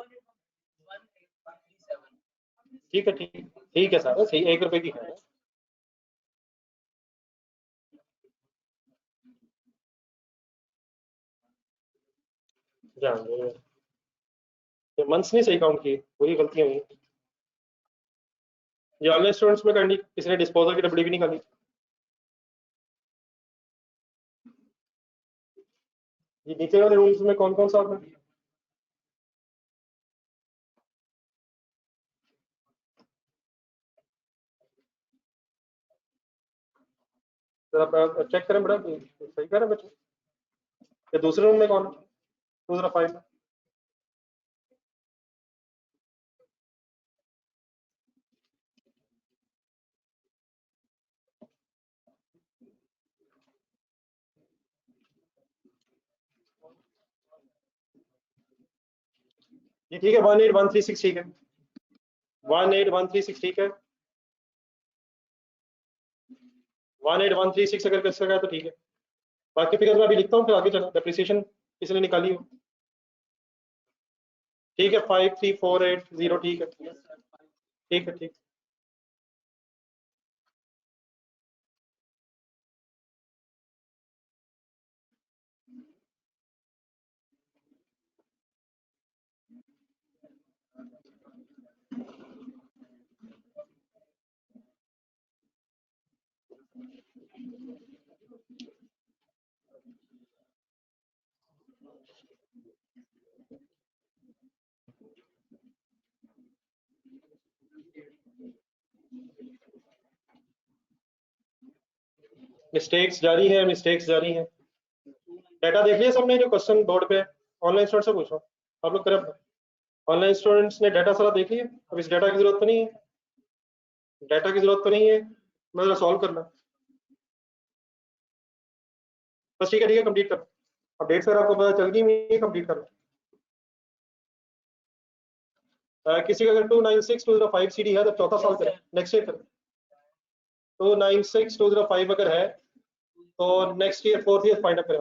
ठीक है ठीक, ठीक है सर, सही 1 रुपए की है। जान दो यार, ये मंथ्स नहीं सही काउंट किए, वही गलतियां हुई। ये ऑनलाइन स्टूडेंट्स में करनी, किसी ने डिस्पोजल की डब्ल्यूडीपी निकाली? ये नीचे वाले रूल्स में कौन कौन सा आता है? जरा आप चेक करें बड़ा, सही कर रहे हैं बच्चे? ये दूसरे रूम में कौन है? दूसरा फाइल। ये ठीक है, 18136 ठीक है। 18136 ठीक है। 18136 अगर कर सका है तो ठीक है। बाकी फिगर मैं अभी लिखता हूँ, फिर आगे चलो। डेप्रिसिएशन किसने निकाली हो? ठीक है, 53480 ठीक है। ठीक है ठीक। मिस्टेक्स जारी है, मिस्टेक्स जारी है। डाटा देख लिया सबने जो क्वेश्चन बोर्ड पे है? ऑनलाइन स्टूडेंट से पूछो, आप लोग करें। ऑनलाइन स्टूडेंट्स ने डाटा सारा देख लिया? अब इस डाटा की जरूरत तो नहीं है, डाटा की जरूरत तो नहीं है, मतलब सॉल्व करना बस। ठीक है कंप्लीट कर। अब डेट सर आपको पता चल गई, मैं कंप्लीट कर। किसी का अगर 296,205 सीडी है तो चौथा साल करें, नेक्स्ट ईयर करें। 296,205 अगर है तो next year fourth year find up करें।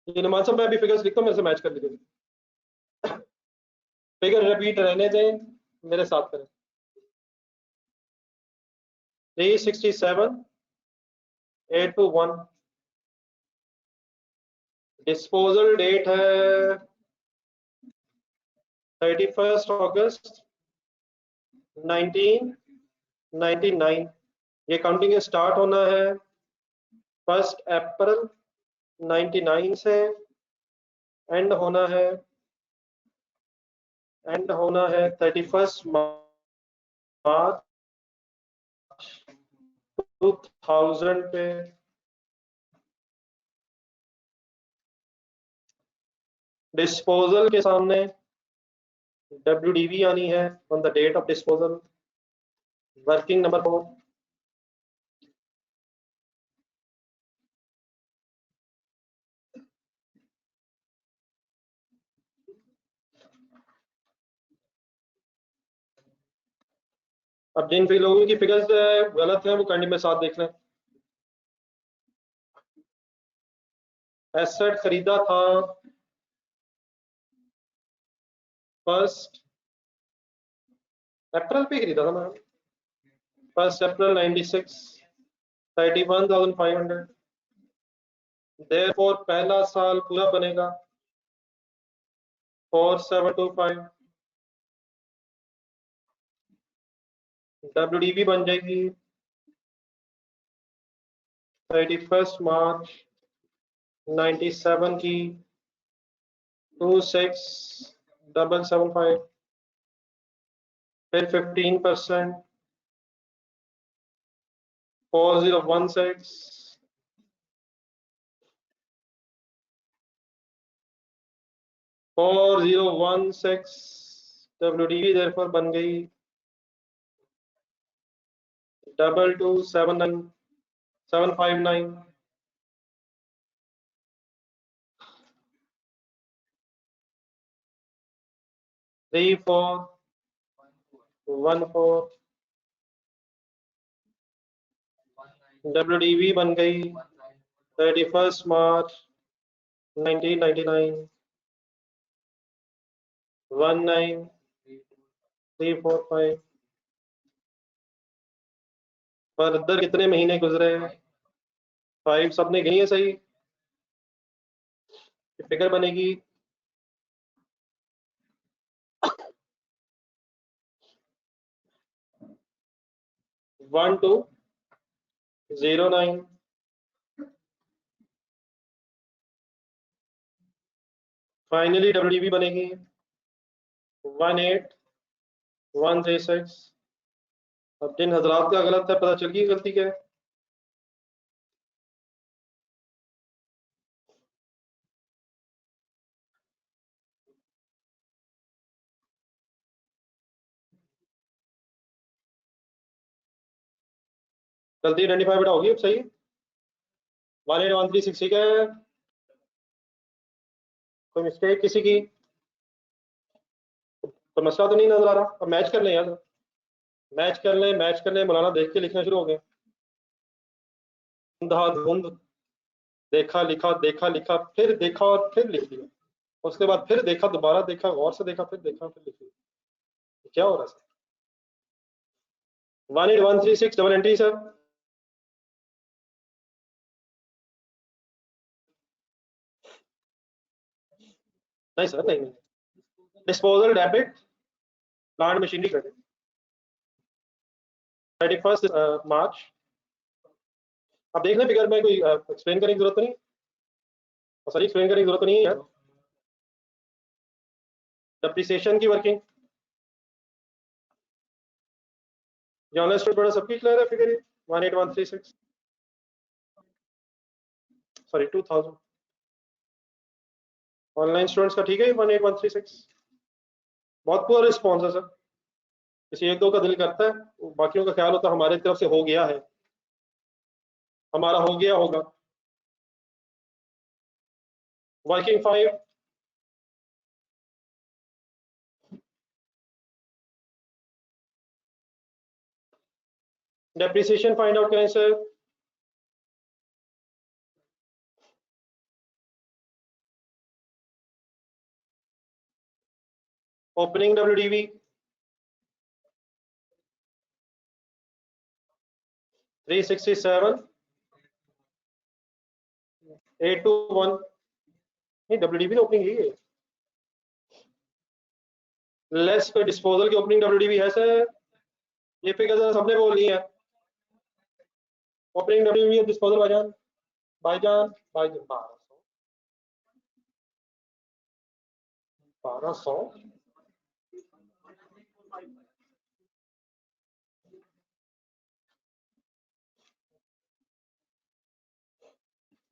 ये नुमान साहब मैं अभी फिगर्स लिखता हूँ, मेरे से मैच कर लीजिए। फिगर रिपीट रहने दें, मेरे साथ करें। 367,821 डिस्पोजल डेट है 31 अगस्त 1999। ये काउंटिंग स्टार्ट होना है 1 अप्रैल 99 से, एंड होना है 31 मार्च 2000 पे। डिस्पोजल के सामने WDV आनी है on the date of disposal. Working number 4। अब जिन भी लोगों की फिगर्स गलत है वो करने में साथ देख लें। एसेट खरीदा था 1 अप्रैल पे खरीदा था मैम, 1 अप्रैल 96, 31,500। देयरफॉर पहला साल पूरा बनेगा 4725। WDV बन जाएगी 31 मार्च 97 की 26,775। फिर 15% 4016 4016 WDV देयरफॉर बन गई 22,759 3414। WDV बन गई 31 मार्च 1999 19345। फर्दर कितने महीने गुजरे हैं? 5 सबने गई है सही। फिगर बनेगी 1209। फाइनली WDV बनेगी 18136। अब जिन हजरात का गलत है पता चल गई गलती क्या है। गलती आइडेंटिफाई बेटा होगी अब सही। 18136 ठीक है। कोई मिस्टेक किसी की? तो मसला तो नहीं नजर आ रहा। अब मैच कर लें यार, मैच कर लें, मैच कर लें। मौलाना देख के लिखना शुरू हो गए। धुंध, देखा लिखा, देखा लिखा, फिर देखा और फिर लिख लिया। उसके बाद फिर देखा, दोबारा देखा, गौर से देखा, फिर देखा, फिर लिख लिया। क्या हो रहा है? 18136 डबल एंट्री सर। नहीं सर, नहीं। Disposal debit, plant machinery credit 31 मार्च। अब देख लें फिगर में कोई एक्सप्लेन करने की जरूरत तो नहीं। सर एक्सप्लेन करने की जरूरत तो नहीं है यार। डेप्रिसिएशन की वर्किंग जर्नलिस्ट बड़ा सबकी क्लियर है फिगर। 18136 सॉरी 2000 ऑनलाइन स्टूडेंट्स का ठीक है 18136 बहुत पूरा रिस्पॉन्स है सर किसी एक दो का दिल करता है बाकियों का ख्याल होता है हमारी तरफ से हो गया है हमारा हो गया होगा वर्किंग 5 डेप्रिसिएशन फाइंड आउट करें सर ओपनिंग WDV 367 821 नहीं WDV तो ओपनिंग ही है लेस पे डिस्पोजल की ओपनिंग WDV है सर ये फिगर जरा सबने बोलनी है ओपनिंग WDV डिस्पोजल भाईजान 1200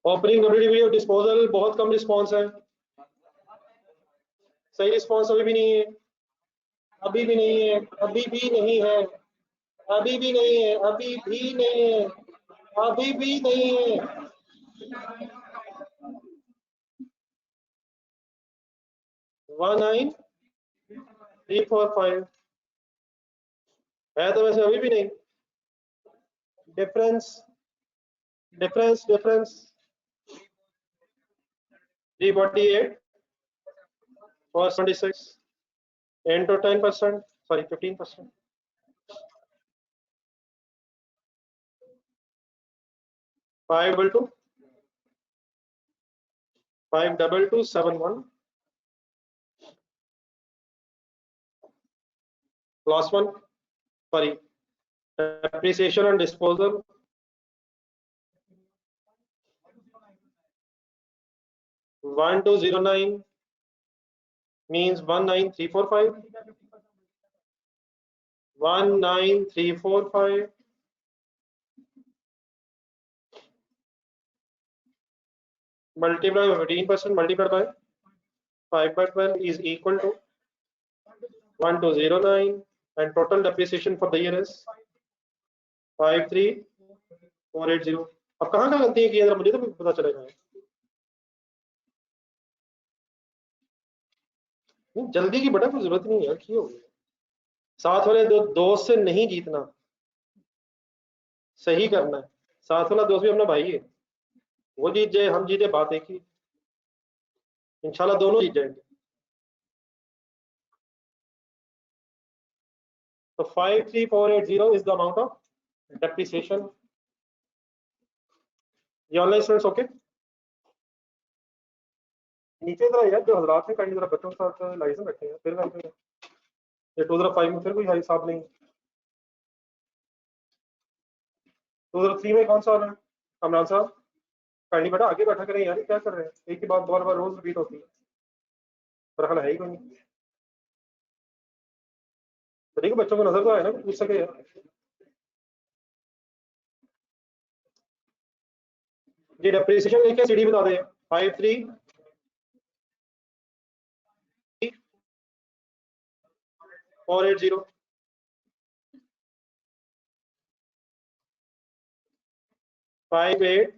ओपनिंग WDV और डिस्पोजल बहुत कम रिस्पॉन्स है सही रिस्पॉन्स अभी भी नहीं है अभी भी नहीं है अभी भी नहीं है अभी भी नहीं है अभी भी नहीं है अभी भी नहीं है 19345 है तो वैसे अभी भी नहीं डिफरेंस 348 और 26 into 10% sorry 15% 52271 last one sorry depreciation and disposal 1209 means 19345 19345 multiplied by 15% multiplied by 5 by 12 is equal to 1209 and total depreciation for the year is 53480 अब कहाँ कहाँ गलतियां की है मुझे तो पता चलेगा जल्दी की बड़ा कोई जरूरत नहीं है क्यों साथ वाले दोस्त से नहीं जीतना सही करना है साथ वाला दोस्त भी अपना भाई है वो जीत जाए हम जीते बात एक ही इंशाल्लाह दोनों जीत जाएंगे तो 53480 is the amount of depreciation ये ऑनलाइन स्टूडेंट्स ओके नीचे जरा यार जो हजरात हैं कहीं जरा बच्चों के साथ लाइसेंस रखे हैं फिर ये 2005 में फिर कोई हिसाब नहीं 2003 में कौन सा वाला है अमरान साहब काइंडली बेटा आगे बैठा करें यार क्या कर रहे हैं एक ही बात बार बार रोज रिपीट होती है पर है ही कोई नहीं तो देखो बच्चों को नजर तो आए ना पूछ सके यार जी डेप्रिसिएशन लेके सीडी बता दें 53 480 584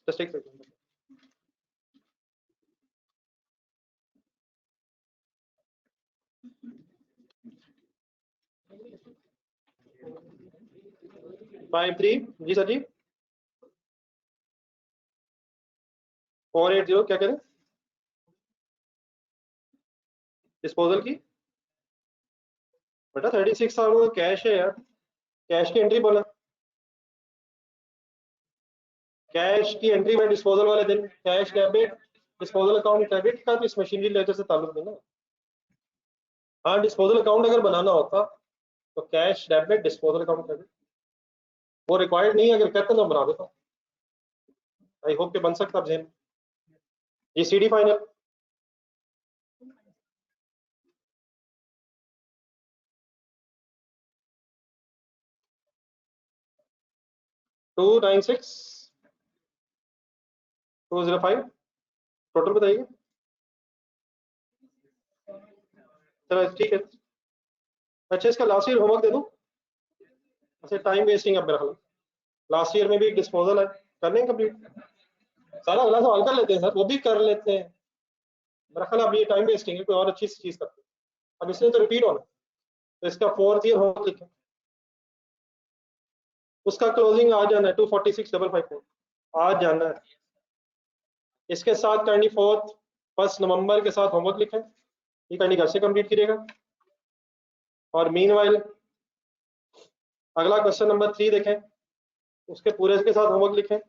just take a second 53 जी सर जी 480 क्या करें डिस्पोजल की बेटा 36 साल कैश है यार कैश की एंट्री बोला कैश की एंट्री में डिस्पोजल वाले दिन cash debit disposal account credit का तो इस मशीनरी लेजर से ताल्लुक नहीं ना हाँ डिस्पोजल अकाउंट अगर बनाना होता तो cash debit, disposal account credit, वो रिक्वायर्ड नहीं है, अगर कहते हैं तो बना देता हूँ। आई होप के बन सकता है जेन। ये CD फाइनल 296,205 टोटल बताइए। चलो ठीक है। अच्छा, इसका लास्ट ईयर होमवर्क दे दूं? अच्छा, टाइम वेस्टिंग अब मेरा ख्याल। लास्ट ईयर में भी डिस्पोजल है, करने कंप्लीट। सारा अगला सवाल कर लेते हैं सर, वो भी कर लेते हैं। मेरा ख्याल अब ये टाइम वेस्टिंग है, कोई और अच्छी चीज करते हैं। अब इसने तो रिपीट होना, तो इसका 4th ईयर होमवर्क लिखें। उसका क्लोजिंग आज जाना है 246,554 आज जाना है। इसके साथ काइंडली 1 नवंबर के साथ होमवर्क लिखें, ये काइंडली घर से कंप्लीट करिएगा। और मीनवाइल अगला क्वेश्चन नंबर 3 देखें, उसके पूरे के साथ होमवर्क लिखें।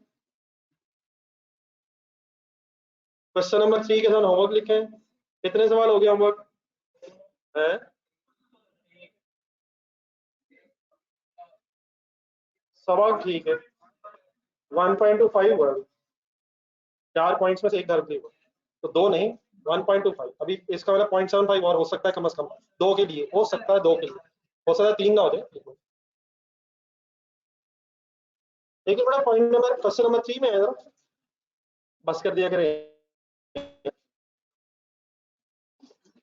क्वेश्चन नंबर 3 के साथ होमवर्क लिखें। कितने सवाल हो गए होमवर्क है? सवाल ठीक है। 1.25 वर्ड, 4 पॉइंट्स में से एक धर दिए, तो 2 नहीं 1.25। अभी इसका मतलब 0.75 और हो सकता है कम से कम, 2 के लिए हो सकता है, 2 के लिए हो सकता है, 3 ना हो जाए। लेकिन बड़ा पॉइंट नंबर क्वेश्चन नंबर 3 में है, जरा बस कर दिया करें।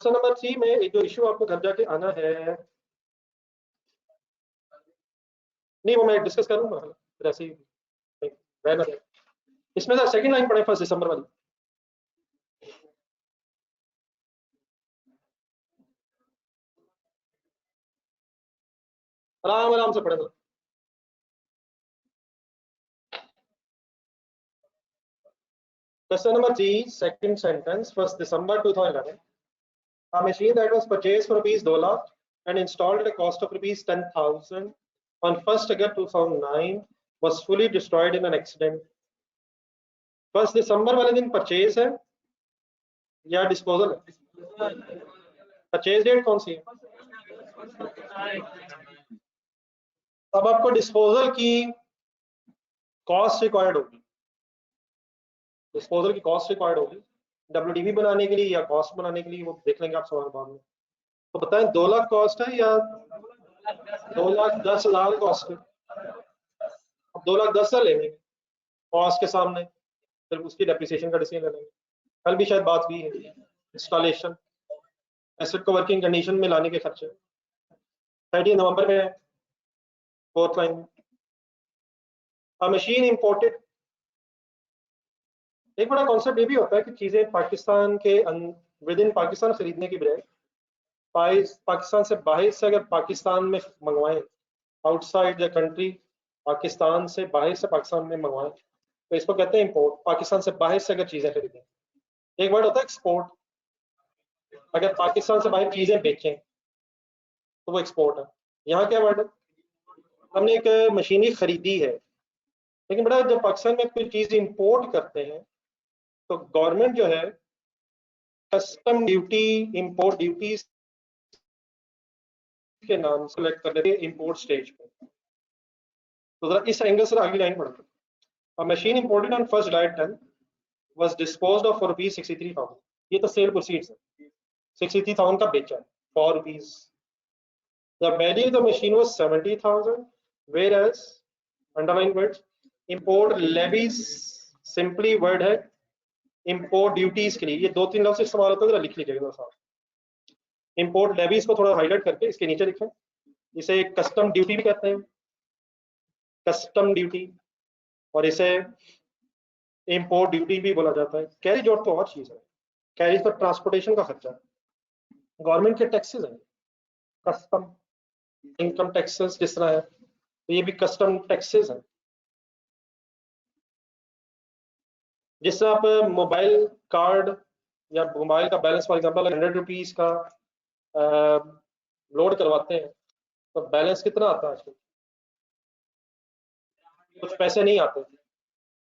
क्वेश्चन नंबर 3 में एक जो इशू आपको घर जाके आना है, नहीं वो मैं डिस्कस करूंगा फिर ऐसे ही रहना है। इसमें से सेकंड लाइन पढ़े 1 दिसंबर वाली। आराम आराम से पढ़े। Question number 3, second sentence, 1 December 2011. A machine that was purchased for rupees 2 lakh and installed at a cost of rupees 10,000 on 1st August 2009 was fully destroyed in an accident. 1 दिसंबर वाले दिन purchase है या डिस्पोजल है? Purchase date कौन सी है? अब आपको disposal की कॉस्ट रिक्वायर्ड होगी, डिस्पोजल की कॉस्ट रिक्वायर्ड होगी WDV बनाने के लिए या कॉस्ट बनाने के लिए, वो देख लेंगे आप सवाल बाद में। तो बताएं 2 लाख कॉस्ट है या 2,10,000 कॉस्ट है? अब 2,10,000 लेंगे कॉस्ट के सामने, फिर उसकी डेप्रिसिएशन का डिसीजन ले लेंगे। कल भी शायद बात हुई है, इंस्टॉलेशन एसेट को वर्किंग कंडीशन में लाने के खर्चे 30 नवंबर में है, 4th लाइन में। अ मशीन इंपोर्टेड, एक बड़ा कॉन्सेप्ट ये भी होता है कि चीजें पाकिस्तान के विद इन पाकिस्तान खरीदने की बजाय पाकिस्तान से बाहर से अगर पाकिस्तान में मंगवाएं, आउटसाइड द कंट्री, पाकिस्तान से बाहर से पाकिस्तान में मंगवाएं, तो इसको कहते हैं इंपोर्ट। पाकिस्तान से बाहर से अगर चीजें खरीदें, एक वर्ड होता है एक्सपोर्ट, अगर पाकिस्तान से बाहर चीजें बेचें तो वो एक्सपोर्ट है। यहाँ क्या वर्ड है? हमने एक मशीनरी खरीदी है, लेकिन बड़ा जब पाकिस्तान में कोई चीज इंपोर्ट करते हैं तो गवर्नमेंट जो है कस्टम ड्यूटी, इंपोर्ट ड्यूटीज के नाम सेलेक्ट कर लेते हैं इंपोर्ट स्टेज पे। तो जरा इस एंगल से अगली लाइन पढ़ते हैं। A machine imported on 1st July 10 was disposed of for rupees 63,000. ये तो सेल प्रोसीड्स है, 63,000 का बेचा है for rupees. The value of the machine was 70,000, whereas underline words import levies simply word है import duties के लिए, ये 2-3 लफ्ज इस्तेमाल होता है, जरा लिख लीजिएगा साथ। import levies को थोड़ा हाईलाइट करके इसके नीचे लिखें, इसे कस्टम ड्यूटी भी कहते हैं, कस्टम ड्यूटी, और इसे इंपोर्ट ड्यूटी भी बोला जाता है। कैरिज और तो और चीज है, कैरिज तो ट्रांसपोर्टेशन का खर्चा है, गवर्नमेंट के टैक्सेस हैं, कस्टम इनकम टैक्सेस जिस तरह है, तो ये भी कस्टम टैक्सेस हैं। जिस तरह आप मोबाइल कार्ड या मोबाइल का बैलेंस फॉर एग्जांपल 100 रुपीज का लोड करवाते हैं, तो बैलेंस कितना आता है आजकल? कुछ पैसे नहीं आते।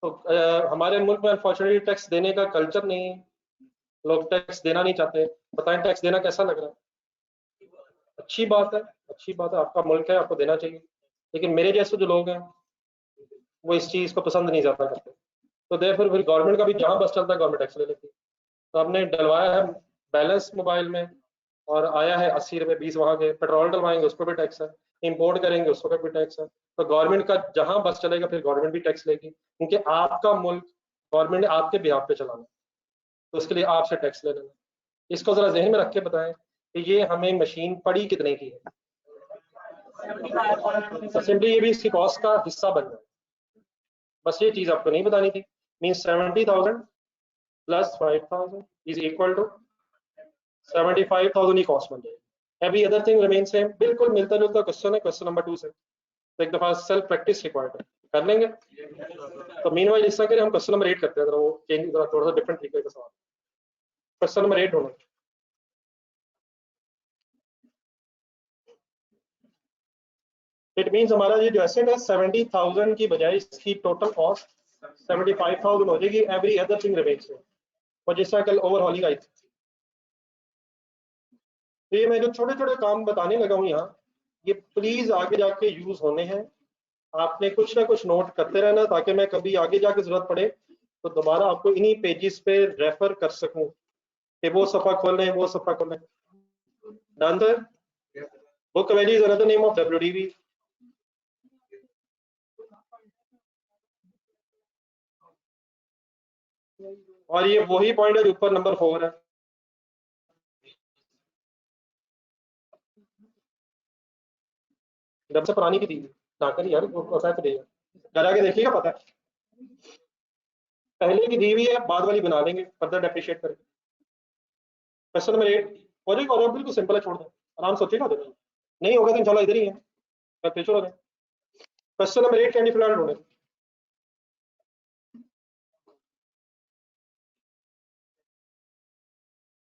तो हमारे मुल्क में अनफॉर्चुनेटली टैक्स देने का कल्चर नहीं है, लोग टैक्स देना नहीं चाहते। बताएं टैक्स देना कैसा लग रहा है? अच्छी बात है, अच्छी बात है, आपका मुल्क है, आपको देना चाहिए। लेकिन मेरे जैसे जो लोग हैं वो इस चीज़ को पसंद नहीं ज़्यादा करते। तो फिर गवर्नमेंट का भी जहाँ बस चलता है गवर्नमेंट टैक्स ले लेती है। तो हमने डलवाया है बैलेंस मोबाइल में, और आया है 80 रुपये 20 वहाँ के। पेट्रोल डलवाएंगे उस पर भी टैक्स है, इंपोर्ट करेंगे उस पर भी टैक्स है। तो गवर्नमेंट का जहाँ बस चलेगा फिर गवर्नमेंट भी टैक्स लेगी, क्योंकि आपका मुल्क गवर्नमेंट ने आपके बिहाफ पे चलाना, तो उसके लिए आपसे टैक्स ले लेना। इसको जरा जहन में रख के बताएं कि ये हमें मशीन पड़ी कितने की है। तो सिंपली ये भी इसकी कॉस्ट का हिस्सा बन जाए, बस ये चीज आपको नहीं बतानी थी। Mean 70,000 plus 5,000 is equal to 75,000 ही कॉस्ट बन जाएगी। Every other thing remain same. बिल्कुल मिलता जुलता क्वेश्चन है क्वेश्चन नंबर 2 से, तो एक दफा सेल्फ प्रैक्टिस रिक्वायर्ड है, कर लेंगे। तो मीन वाइज इस तरह के हम क्वेश्चन नंबर 8 करते हैं, वो चेंज थोड़ा सा डिफरेंट तरीके का सवाल। क्वेश्चन नंबर 8 होना, इट मीन्स हमारा ये जो एसेट है 70,000 की बजाय इसकी टोटल कॉस्ट 75,000 हो जाएगी। Every other thing remains same. और जैसा कल ओवरहॉलिंग आई थी, तो ये मैं जो छोटे छोटे काम बताने लगा हूँ यहाँ, ये प्लीज आगे जाके यूज होने हैं। आपने कुछ ना कुछ नोट करते रहना, ताकि मैं कभी आगे जाके जरूरत पड़े तो दोबारा आपको इन्हीं पेजेस पे रेफर कर सकूं कि वो सफा खोल लें, वो सफा खोल लें। Done sir. Book value is another name of WDV। और ये वही पॉइंट है जो ऊपर नंबर 4 है। जब से पुरानी की थी ना कर यार, वो पता है घर आके देखिएगा, पता है पहले की दी हुई है, बाद वाली बना लेंगे फर्दर डेप्रिशिएट करके। क्वेश्चन नंबर 8 हो जाएगा, और बिल्कुल सिंपल है, छोड़ दें आराम से, सोचिएगा नहीं होगा तो इंशाल्लाह इधर ही है, मैं पीछे हो जाए। क्वेश्चन नंबर 8 कैंडी फिलहाल ढूंढे।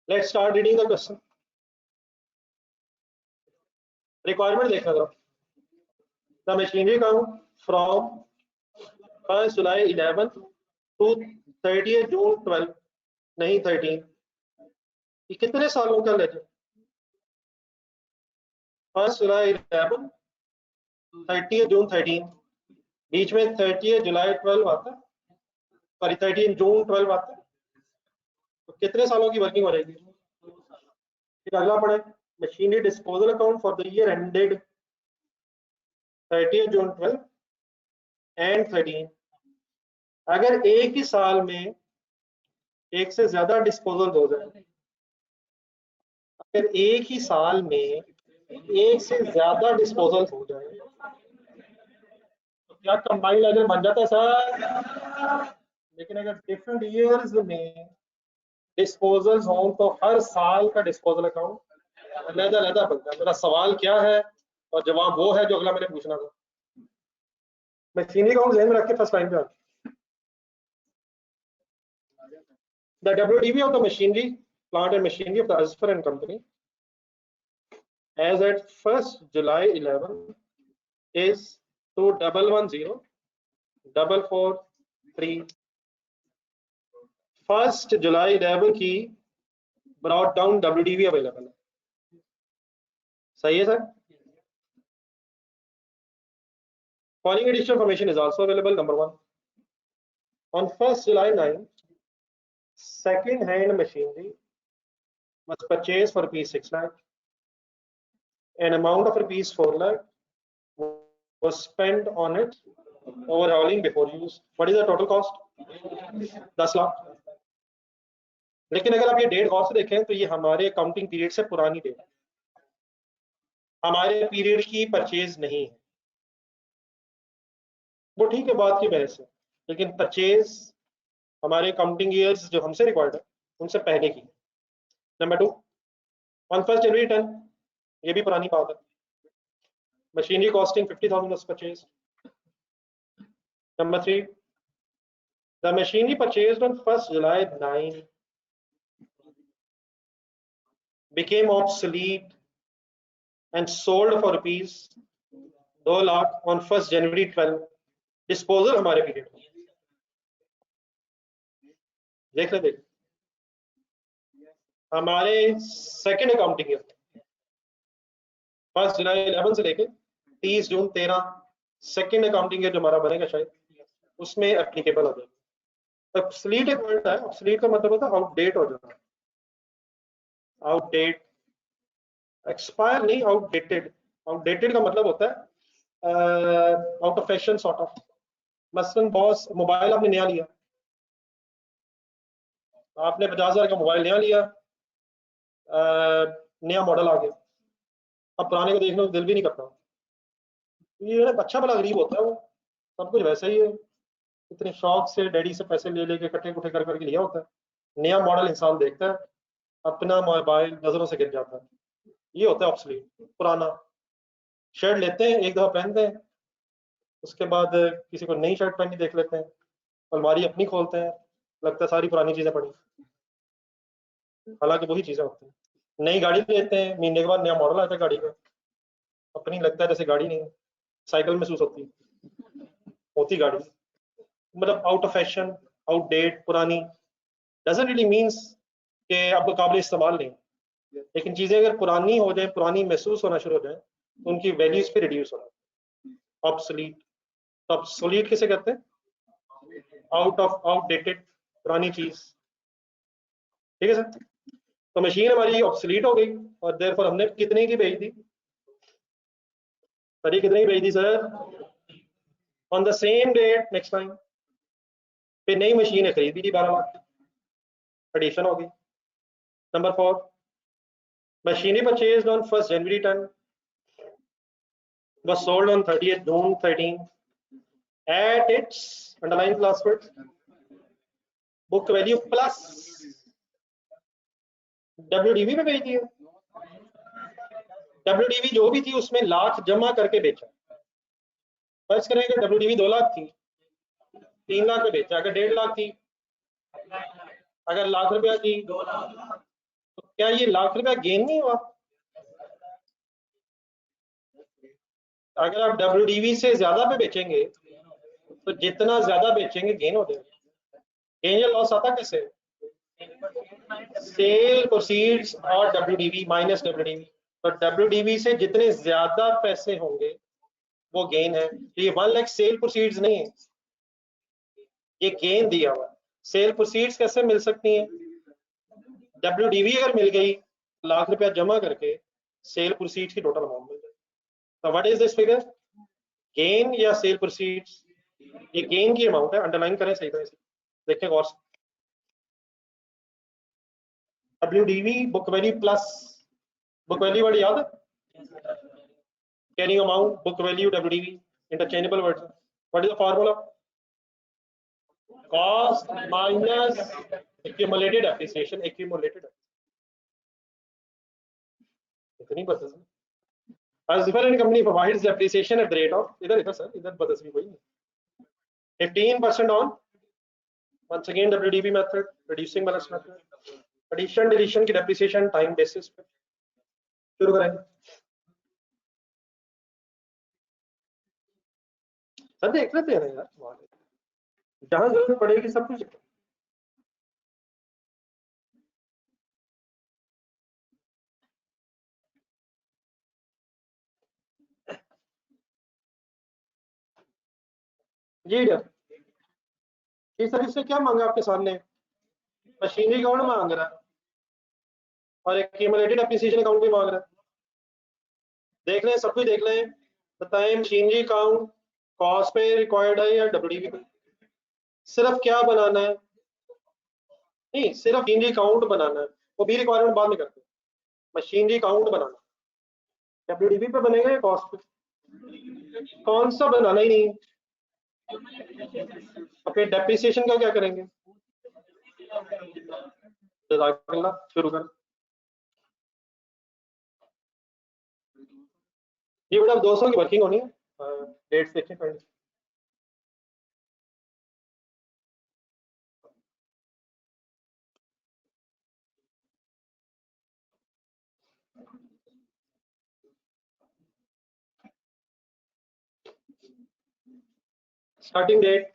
Let's start reading the question. Requirement देखना जरा। The machinery count from 1 July 11 to 30 June 12, नहीं 13, ये कितने सालों का लेजर। 1 जुलाई 11 30 जून 13, बीच में 30 जुलाई 12 आता है, सॉरी 13 जून 12 आता है, तो कितने सालों की वर्किंग हो रहेगी। फिर अगला पढ़े, machinery disposal account for the year ended 30 June 12 and 13। अगर एक ही साल में एक से ज्यादा डिस्पोजल हो जाए, अगर एक ही साल में एक से ज्यादा डिस्पोजल हो जाए तो क्या कंबाइंड लेजर बन जाता है सर। लेकिन अगर डिफरेंट ईयर्स में डिस्पोजल्स हों तो हर साल का डिस्पोजल अकाउंट अलग अलग बनता है। मेरा सवाल क्या है और जवाब वो है जो अगला मैंने पूछना था। मशीनरी अकाउंट ध्यान में रख के फर्स्ट लाइन पे the WDV of the machinery, plant and machinery of the Azfar and Company as at 1st July 11 is 2110,443। 1st July 11 की brought down WDV अवेलेबल है, सही है sir. Following additional information is also available. Number 1, on 1st July 9, second hand machinery was purchased for ₹6 lakh. An amount of ₹4 lakh was spent on it overhauling before use. What is the total cost? 10 lakh. लेकिन अगर आप ये date गौर से देखें तो ये हमारे accounting period से पुरानी डेट है, हमारे पीरियड की परचेज नहीं है। वो ठीक है बात की बहस है, लेकिन परचेज हमारे अकाउंटिंग ईयर्स जो हमसे रिकॉर्ड है उनसे पहले की। नंबर 2, ऑन 1st January 10, ये भी पुरानी बात है। Machinery costing 50,000 was purchased. Number 3, the machinery purchased on 1st July 9 became obsolete and sold for ₹2 lakh on 1st January 12। Disposal हमारे पीरियड में, देख ले हमारे सेकेंड अकाउंटिंग ईयर 1 जुलाई 11 से लेके 30 जून 13 सेकेंड अकाउंटिंग ईयर जो हमारा बनेगा शायद उसमें एप्लीकेबल हो जाएगा। ऑब्सलीट एक वर्ड है, ऑब्सलीट का मतलब होता है आउटडेट हो जाना, आउटडेट, एक्सपायर नहीं, आउटडेटेड। आउटडेटेड का मतलब होता है out of fashion sort of. मसलन बॉस मोबाइल आपने नया लिया, आपने 50,000 का मोबाइल नया लिया, नया मॉडल आ गया, अब पुराने को देखने को दिल भी नहीं करता। ये अच्छा भला गरीब होता है वो, सब कुछ वैसा ही है, इतने शौक से डैडी से पैसे ले लेके कट्टे कुट्टे कर करके लिया होता है। नया मॉडल इंसान देखता है, अपना मोबाइल नजरों से गिर जाता है, ये होता है ऑब्सलीट, पुराना। शर्ट लेते हैं, एक दफा पहनते हैं, उसके बाद किसी को नई शर्ट पहनी देख लेते हैं, अलमारी अपनी खोलते हैं, लगता है सारी पुरानी चीजें पड़ी, हालांकि वही चीजें होती हैं। नई गाड़ी लेते हैं, महीने के बाद नया मॉडल आता है गाड़ी का, अपनी लगता है जैसे गाड़ी नहीं है, साइकिल महसूस होती गाड़ी। मतलब आउट ऑफ फैशन, आउटडेट, पुरानी, डजंट रियली मीन्स कि आपको काबिल इस्तेमाल नहीं, लेकिन चीजें अगर पुरानी हो जाए, पुरानी महसूस होना शुरू हो जाए, तो उनकी वैल्यूज पे रिड्यूस होना। ऑब्सोलीट, तो ऑब्सोलीट किसे कहते हैं? आउट ऑफ, आउटडेटेड, पुरानी चीज। ठीक है सर, तो मशीन हमारी ऑब्सोलीट हो गई और देयरफॉर हमने कितने की भेज दी? सर कितने की भेज दी sir? On the same date next time. फिर नई मशीन है खरीदी थी 12 लाख की, एडिशन हो गई। Number 4, machinery purchased on 1st January 10 was sold on 30th June 13 at its underlying class words book value plus WDV पे बेच दिया। WDV जो भी थी उसमें लाख जमा करके बेचा। फर्ज करें कि WDV 2 लाख थी, 3 लाख में बेचा। अगर 1.5 लाख थी, अगर लाख रुपया थी, तो क्या ये लाख रुपया गेन नहीं हुआ? अगर आप WDV से ज्यादा पे बेचेंगे तो जितना ज्यादा बेचेंगे गेन हो जाएगा। गेन या लॉस आता कैसे? सेल प्रोसीड्स और WDV माइनस WDV। तो WDV से जितने ज्यादा पैसे होंगे वो गेन है। तो ये 1 लाख सेल प्रोसीड्स नहीं है, ये गेन दिया हुआ। सेल प्रोसीड्स कैसे मिल सकती हैं? WDV अगर मिल गई, लाख रुपया जमा करके सेल प्रोसीड्स की टोटल अमाउंट मिल जाए। तो what is this figure? Gain या सेल प्रोसीड्स? ये गेन की अमाउंट है, अंडरलाइन करें सही तरह से, देखें गौर से। WDV book value plus, book value word याद है? Carrying amount, book value, WDV interchangeable words. What is the formula? Cost minus accumulated appreciation, accumulated. इतनी बदस as different company provides the appreciation at the rate of, इधर sir, इधर बदस भी कोई नहीं, 15% on, once again WDV method, reducing balance method, addition deletion की depreciation time basis पे शुरू करेंगे। सर देख लेते हैं यार, जहां जरूरत पड़ेगी सब कुछ। जी सर, इससे क्या मांगा आपके सामने? मशीनरी अकाउंट मांग रहा है और एक्यूमुलेटेड एप्रिसिएशन अकाउंट भी मांग रहा है। देख लें, सब कुछ देख लें, बताएं मशीनरी अकाउंट कॉस्ट पे रिक्वायर्ड है या WDV पे? सिर्फ क्या बनाना है? नहीं, सिर्फ मशीनरी अकाउंट बनाना है, वो भी रिक्वायरमेंट बाद में करते हैं। मशीनरी अकाउंट बनाना WDV पे बनेगा या कॉस्ट पे? कौन सा बनाना ही नहीं। ओके, डेप्रिसिएशन का क्या करेंगे? शुरू कर। ये बेटा 200 की वर्किंग होनी है, डेट्स देखें पहले। स्टार्टिंग डेट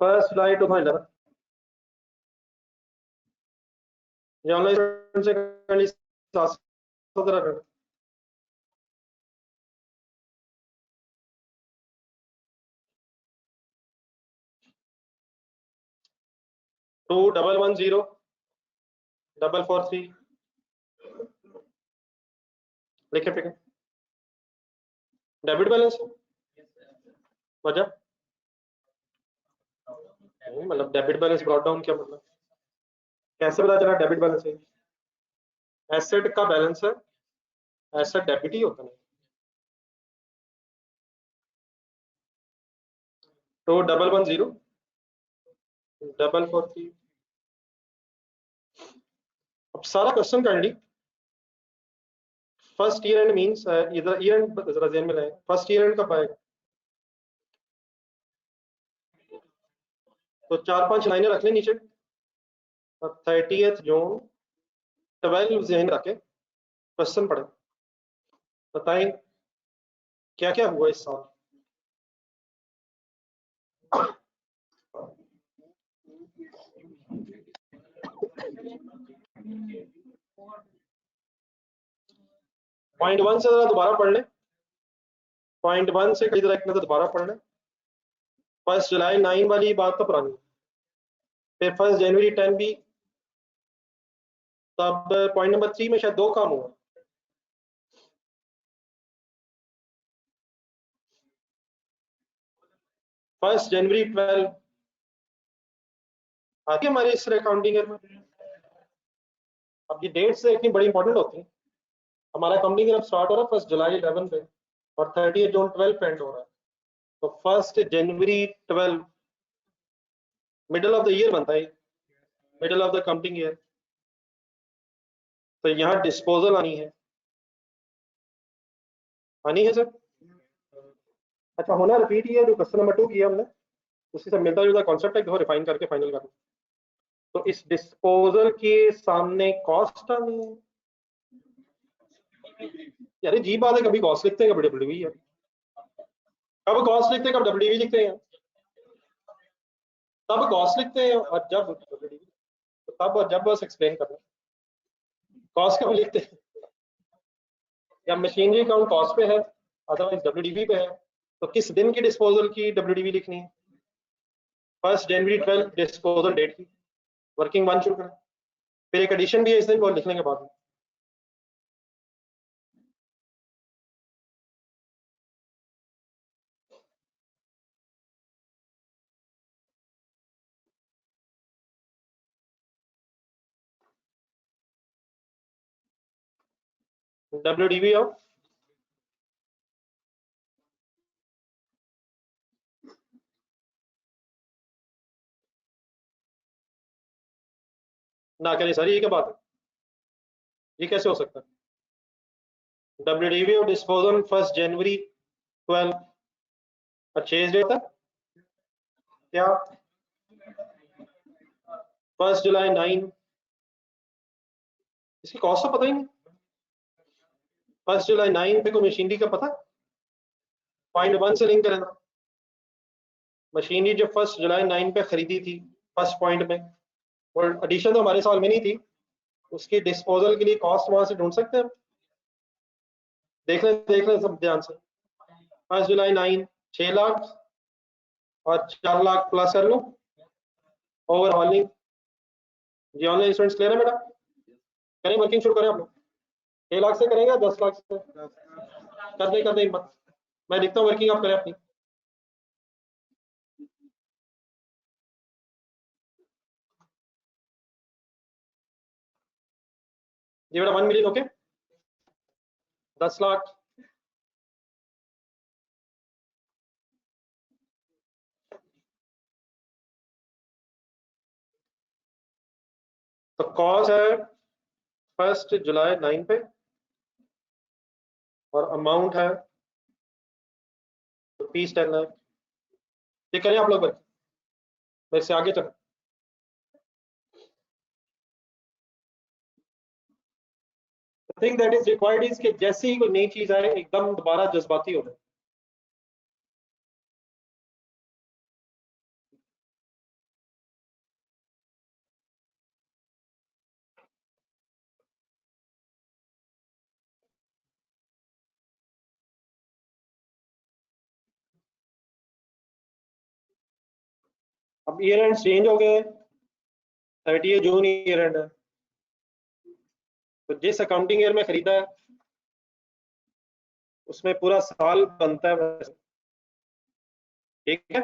1 जुलाई 2011, ये ऑनलाइन से करनी 717 2110 443 लिखे पे डेबिट बैलेंस वजह मतलब डेबिट बैलेंस ब्रॉट डाउन क्या मतलब कैसे पता चला डेबिट बैलेंस है? एसेट का बैलेंस है, एसेट डेबिट ही होता है। तो 1110 443। अब सारा question kindly first year and means इधर ईयर एंड जरा ध्यान में रहे, फर्स्ट ईयर एंड कब आएगा? तो 4-5 लाइनें रख लें नीचे, 30th जून 12 ध्यान रखे क्वेश्चन पढ़े, बताएं क्या क्या हुआ इस साल। पॉइंट 1 से जरा दोबारा पढ़ लें, पॉइंट 1 से कई तरह तो दोबारा पढ़ लें। 1 जुलाई 9 वाली बात तो पुरानी, फिर 1 जनवरी 10 भी, तब पॉइंट नंबर 3 में शायद 2 काम हुआ। फर्स्ट जनवरी 12 आती है हमारे इस अकाउंटिंग ईयर में। अब ये डेट्स इतनी बड़ी इंपॉर्टेंट होती है। हमारा अकाउंटिंग ईयर स्टार्ट हो रहा है 1 जुलाई 11 पे और 30 जून 12 पे एंड हो रहा है। तो 1 जनवरी 12 मिडल ऑफ द ईयर बनता है, middle of the accounting year. तो यहाँ डिस्पोजल आनी है, आनी है सर। अच्छा होना रिपीट ही है जो क्वेश्चन नंबर 2 किया हमने, उसी से मिलता जुलता कॉन्सेप्ट है, रिफाइन करके फाइनल करना। तो इस डिस्पोजल के सामने कॉस्ट आनी है। यार जी बात है, कभी कॉस्ट लिखते हैं कभी डब्ल्यूडीवी है, कब कॉस्ट लिखते हैं कब डब्ल्यूडीवी लिखते हैं, तब कॉस्ट लिखते हैं और जब डब्ल्यूडीवी, तो तब और जब बस एक्सप्लेन करना। कॉस्ट कब लिखते हैं? या मशीनरी अकाउंट कॉस्ट पे है, अदरवाइज डब्ल्यूडीवी पे है, तो किस दिन की डिस्पोजल की डब्ल्यूडीवी लिखनी है? 1 जनवरी 12 डिस्पोजल डेट की, वर्किंग वन शुरू करें। फिर एक एडिशन भी है इस दिन, वो लिख लेंगे बाद में। डब्ल्यूडीवी आओ, ना करें सर, ये क्या बात है, ये कैसे हो सकता है? डब्ल्यूडीवी और डिस्पोजल 1 जनवरी 12 परचेज डेट था क्या? 1 जुलाई 9, इसकी कॉस्ट तो पता ही नहीं। 1 जुलाई 9 पे कोई मशीनरी का पता, पॉइंट 1 से लिंक करें ना। मशीनरी जो 1 जुलाई 9 पे खरीदी थी फर्स्ट पॉइंट में, और एडिशन तो हमारे साल में नहीं थी, उसकी डिस्पोजल के लिए कॉस्ट वहां से ढूंढ सकते हैं। देख लें सब ध्यान से। 1 जुलाई 9 6 लाख और 4 लाख प्लस कर लो ओवरहॉलिंग। जी ऑनलाइन स्टूडेंट्स क्लियर है बेटा? करें वर्किंग शुरू करें आप लोग। 6 लाख से करेंगे 10 लाख से? कर दे हिम्मत, मैं लिखता हूँ वर्किंग, आप करें अपनी। जी बेटा 1 मिलियन ओके, 10 लाख, तो कॉस्ट है 1 जुलाई 9 पे और अमाउंट है ₹10 लाख। ये करें आप लोग वर्किंग, मेरे से आगे चलो। Thing that is required is कि जैसे ही कोई नई चीज आए एकदम दोबारा जज्बाती हो जाए। अब ईयर एंड चेंज हो गए, 30 जून ईयर एंड है, तो जिस अकाउंटिंग ईयर में खरीदा है उसमें पूरा साल बनता है, ठीक है।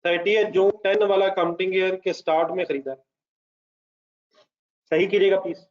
30 जून 10 वाला अकाउंटिंग ईयर के स्टार्ट में खरीदा है, सही कीजिएगा प्लीज।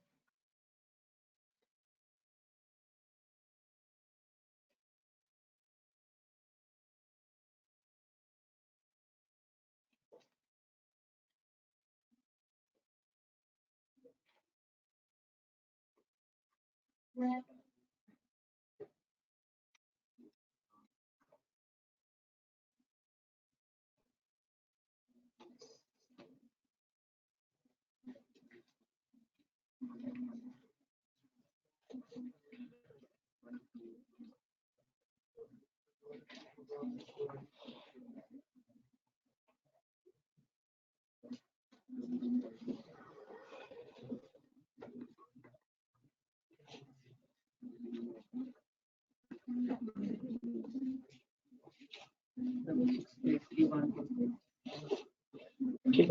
ठीक है,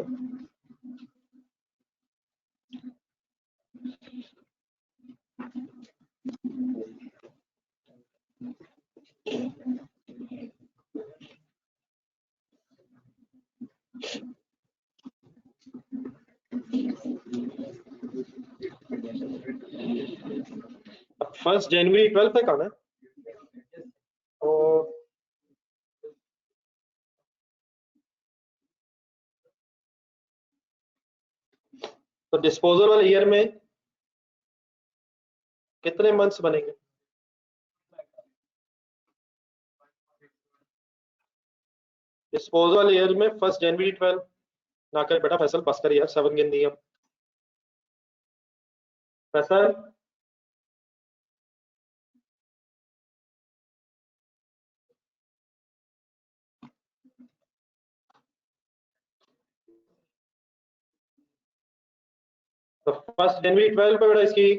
फर्स्ट जनवरी 12 तक आना है। तो डिस्पोजल वाले ईयर में कितने मंथ्स बनेंगे? डिस्पोजल वाले ईयर में 1 जनवरी 12 ना कर बेटा, फैसल बस कर यार, 7 गिन दी हम। फैसल तो 1 जनवरी 12 पे बेटा इसकी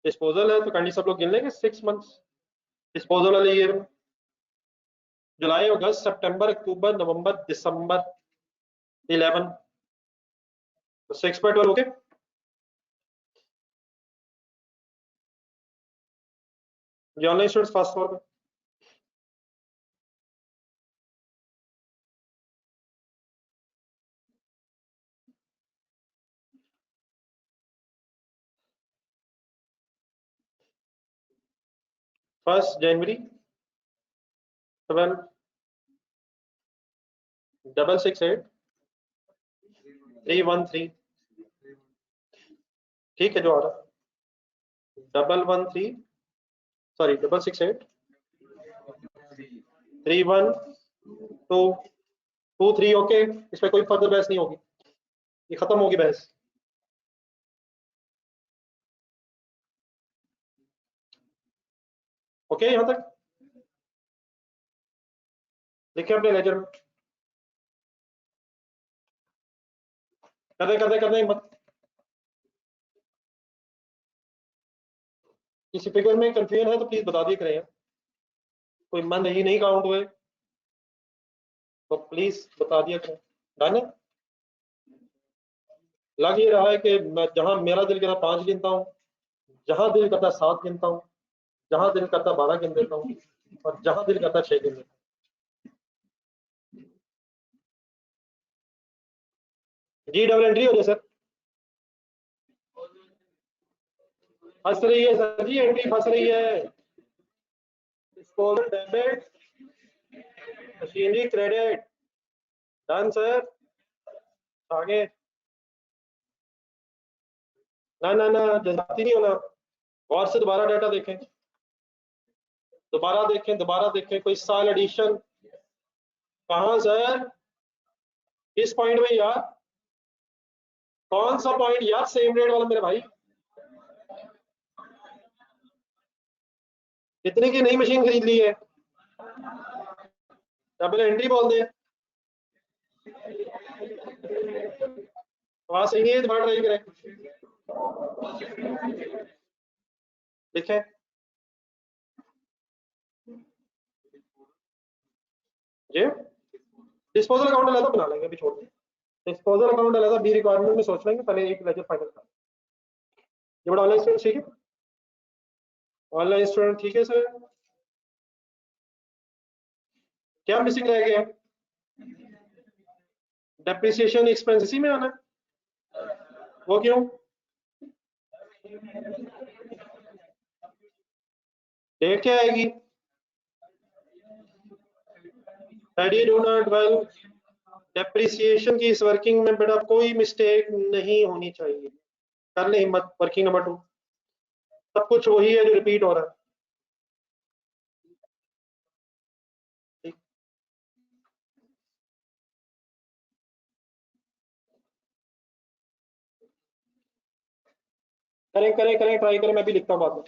डिस्पोजल है, तो कैंडी सब लोग गिन लेंगे 6 मंथ्स डिस्पोजल वाले ईयर में। जुलाई, अगस्त, सितंबर, अक्टूबर, नवंबर, दिसंबर 11, तो 6/12 ओके। जी ऑनलाइन स्टूडेंट्स फास्ट फॉरवर्ड। 1 जनवरी 12 668 313, ठीक है जो आ रहा 113, सॉरी 668 31223, ओके। इस पर कोई फर्दर बहस नहीं होगी, ये खत्म होगी बहस। ओके यहां तक लिखे अपने लेजर में, कर दे मत। किसी फिगर में कंफ्यूजन है तो प्लीज बता दिए करें, कोई मन ही नहीं काउंट हुए तो प्लीज बता दिया करें। डन है। लग ये रहा है कि मैं जहां मेरा दिल करता 5 गिनता हूँ, जहां दिल करता 7 गिनता हूँ, जहां दिल करता 12 गिन देता हूँ, और जहां दिल करता 6 गिन देता हूँ। जी डबल एंट्री हो जाए सर, फंस रही है सर जी, एंट्री फंस रही है। Disposal debit, machinery credit, done sir. आगे ना ना ना, जज्बाती नहीं होना, गौर से दोबारा डाटा देखें, दोबारा देखें कोई साल एडिशन कहाँ सर, किस पॉइंट में यार, कौन सा पॉइंट यार, सेम रेट वाला मेरे भाई। कितने की नई मशीन खरीद ली है, डबल एंट्री बोल दे। वहां सही नहीं है, दोबारा ट्राई करें, देखें जी। डिस्पोजल अकाउंट अलग बना लेंगे, अभी छोड़ दें। डिस्पोजल अकाउंट अलग बी रिक्वायरमेंट में सोच लेंगे, पहले एक लेजर फाइनल कर। ये बड़ा ऑनलाइन स्टूडेंट ठीक है, ऑनलाइन स्टूडेंट ठीक है सर। क्या मिसिंग रह गया? डेप्रिसिएशन एक्सपेंस इसी में आना है, वो क्यों? डेट क्या आएगी? 30/12। डेप्रिसिएशन की इस वर्किंग में बेटा कोई मिस्टेक नहीं होनी चाहिए। कर ले हिम्मत, वर्किंग नंबर 2 सब कुछ वही है जो रिपीट हो रहा है। ठीक। करें करें करें, ट्राई करें, मैं भी लिखता हूँ बाद में।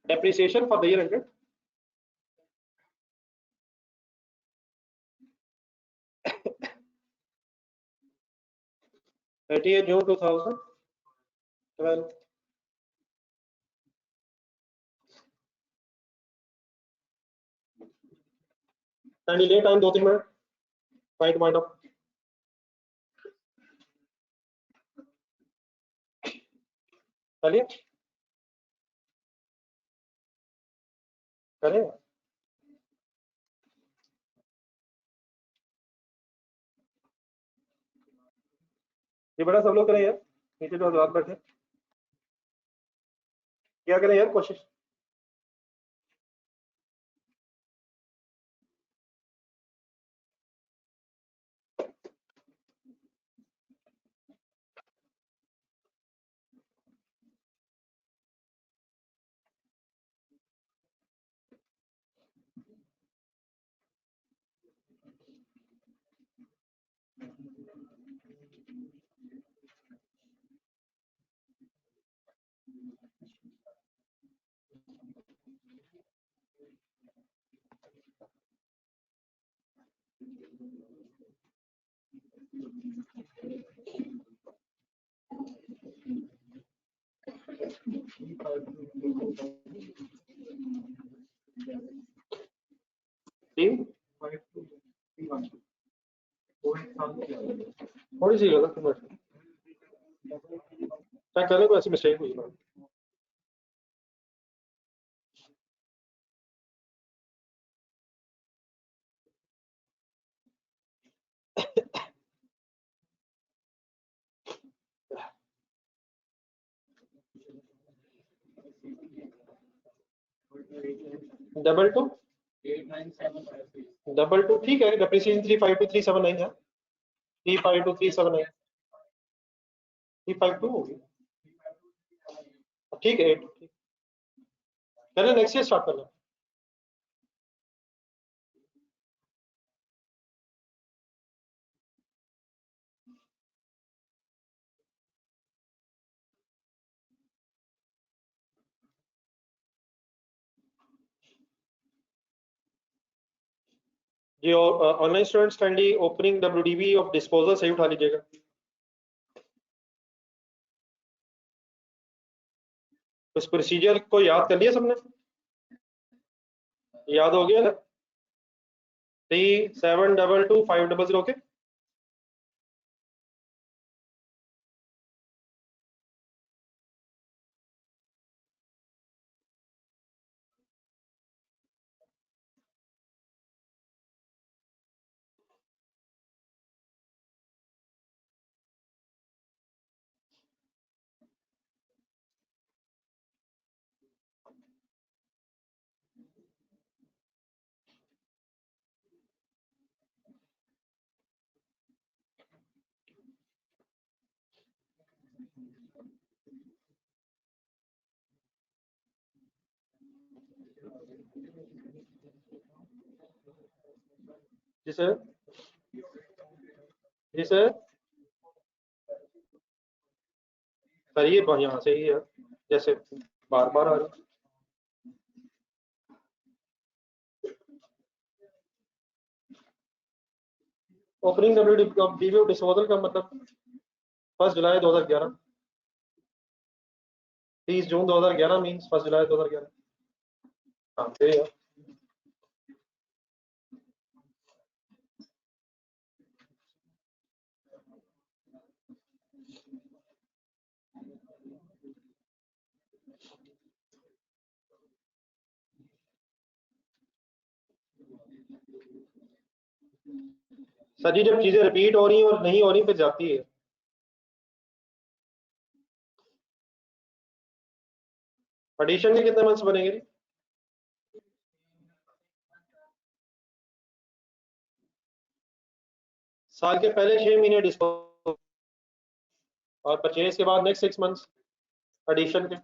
Depreciation for the year ended 30 June 2012। Delay time 2-3 minute, point point of चलिए करें। ये बड़ा सब लोग करें यार, नीचे जो हजरात बैठे क्या करें यार, कोशिश। टीम थोड़ी सी गलत चेक करें, कोई ऐसी मिस्टेक हुई ना। डबल टू ठीक है, डेप्रिसिएशन 352,379 है, 352,379 352 होगी, ठीक है। चलिए नेक्स्ट ईयर स्टार्ट करना। जी online students kindly opening WDB of disposal सही उठा लीजिएगा। उस प्रोसीजर को याद कर लिया सबने? याद हो गया ना? 3722 के जी सर, जी सर। सर ये यहाँ से ही है, जैसे बार बार आ रही। ओपनिंग डब्ल्यू डिस्पोजल का मतलब 1 जुलाई 2011, 30 जून 2011 मीन्स 1 जुलाई 2011। हाँ सही है। सर जी जब चीजें रिपीट हो रही हैं और नहीं हो रही फिर जाती है। एडिशन के कितने मंथ्स बनेंगे? साल के पहले 6 महीने डिस्पोज और परचेज के बाद नेक्स्ट 6 मंथ्स एडिशन के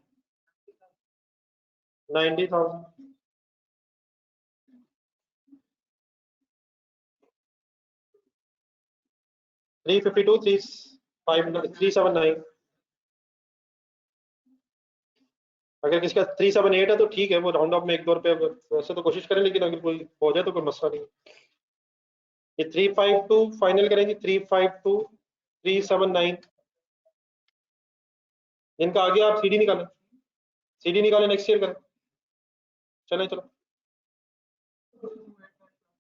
90,000। 352 379। अगर किसी का 378 है तो ठीक है, वो राउंड ऑफ में 1-2 रुपए वैसे तो कोशिश करें, लेकिन अगर कोई हो जाए तो कोई मसला नहीं। ये 352 फाइनल करेंगे, 352 379। इनका आगे आप सीडी निकालें, सीडी निकालें नेक्स्ट ईयर करें। चलें चलो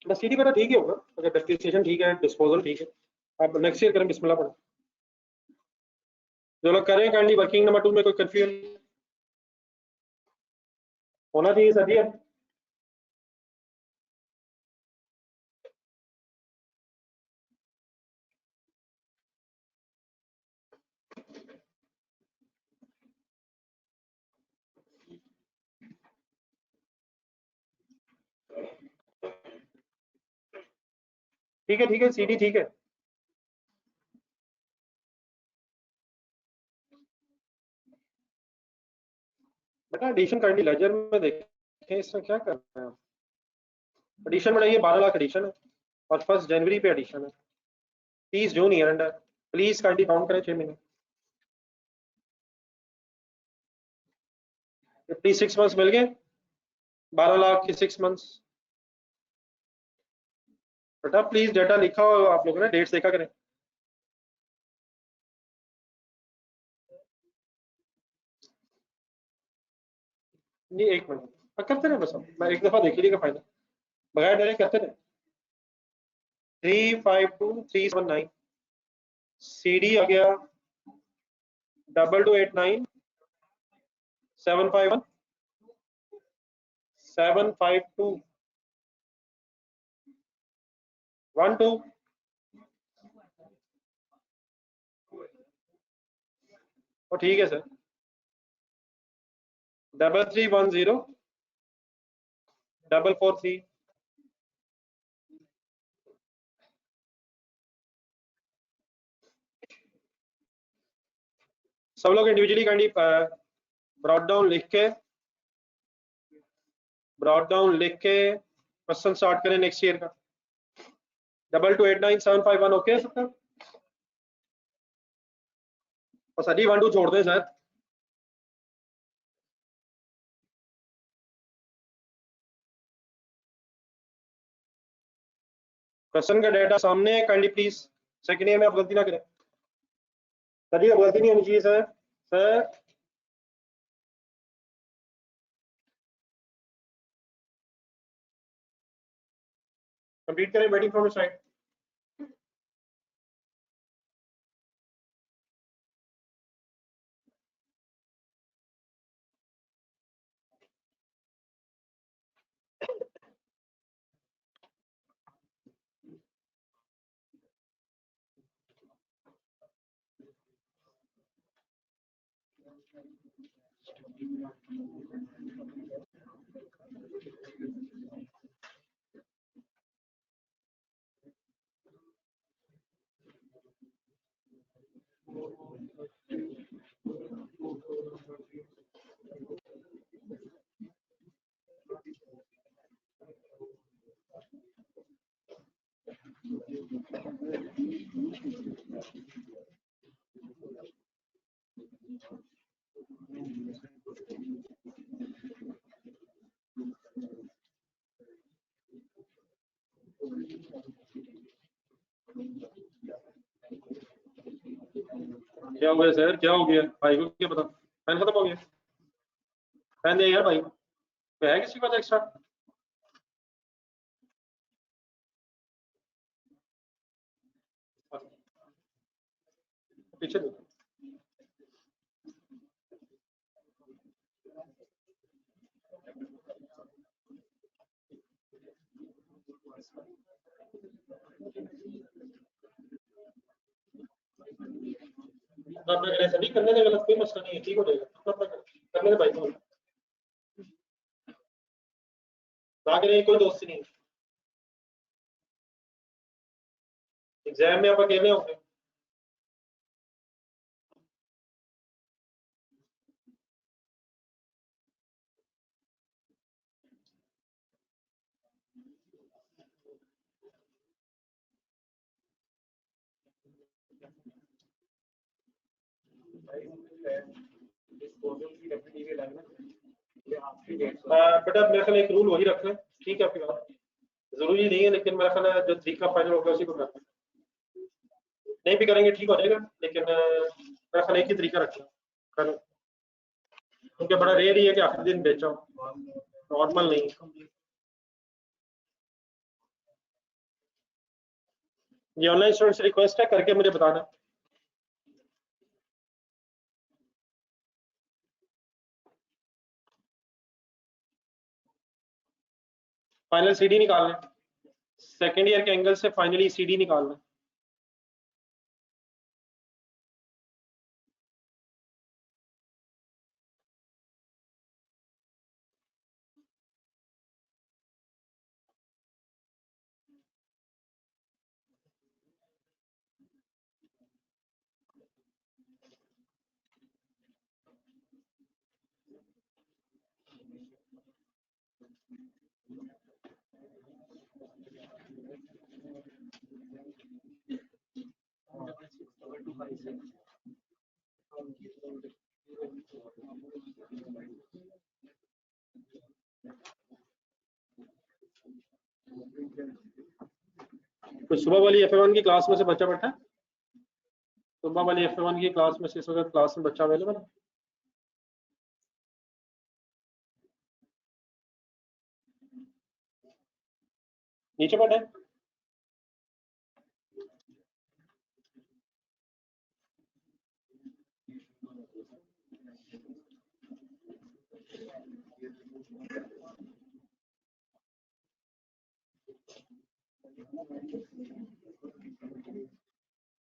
बस सीडी का ठीक ही होगा, अगर डेप्रिसिएशन ठीक है, डिस्पोजल ठीक है, आप नेक्स्ट ईयर करें। बिस्मिल्लाह पढ़ें। जो लोग करें काइंडली वर्किंग नंबर 2 में कोई कंफ्यूजन होना चाहिए सर जी। अब ठीक है सीडी ठीक है। बेटा एडिशन काइंडली लेजर में देखें, इसमें क्या कर रहे हैं आप। एडिशन बढ़ाइए, 12 लाख एडिशन है और 1 जनवरी पे एडिशन है, 30 जून ईयर एंड है। प्लीज काइंडली काउंट करें 6 महीने। प्लीज 6 मंथ्स मिल गए, 12 लाख के 6 मंथ्स। बेटा प्लीज डेटा लिखा हो आप लोगों ने, डेट्स देखा करें। नहीं 1 मिनट करते रहे, बस मैं एक दफा देख लीजिएगा फाइनल, बगैर डरे करते रहे। 352 379 सीडी आ गया 2289 751 752 12 और ठीक है सर 3310 443। सब लोग इंडिविजुअली काइंडली ब्रॉड डाउन लिख के क्वेश्चन स्टार्ट करें नेक्स्ट ईयर का। 2289 751 ओके है सबका? और सर जी 1 2 छोड़ दें सर। क्वेश्चन का डेटा सामने है, काइंडली प्लीज सेकंड ईयर में आप गलती ना करें। सर जी अब गलती नहीं होनी चाहिए सर। सर कंप्लीट करें, वेटिंग फ्रॉम योर साइड। क्या हो गया सर, क्या हो गया भाई को, क्या पता फैन खत्म हो गया। फैन दे यार भाई, है किसी के पास एक्स्ट्रा? पीछे दो। अपना सभी करने का गलत कोई मसला नहीं है, ठीक हो जाएगा अपना करने दे भाई को। ना करें कोई दोस्ती नहीं, एग्जाम में आप अकेले होंगे। बेटा मेरे ख्याल एक रूल वही रख लें, ठीक है आपकी बात जरूरी नहीं है, लेकिन मेरा ख्याल है जो तरीका फाइनल होगा उसी को करना, नहीं भी करेंगे ठीक हो जाएगा, लेकिन मेरा ख्याल एक ही तरीका रखना कल, क्योंकि बड़ा रेयर ही है कि आखिरी दिन बेचा हो, नॉर्मल नहीं। ये ऑनलाइन स्टूडेंट से रिक्वेस्ट है, करके मुझे बताना। फाइनल सीडी निकालना, सेकेंड ईयर के एंगल से फाइनली सीडी निकालना। तो सुबह वाली F1 की क्लास में से बच्चा बैठा है, सुबह वाली F1 की क्लास में से इस वक्त क्लास में बच्चा अवेलेबल है? नीचे बैठा है?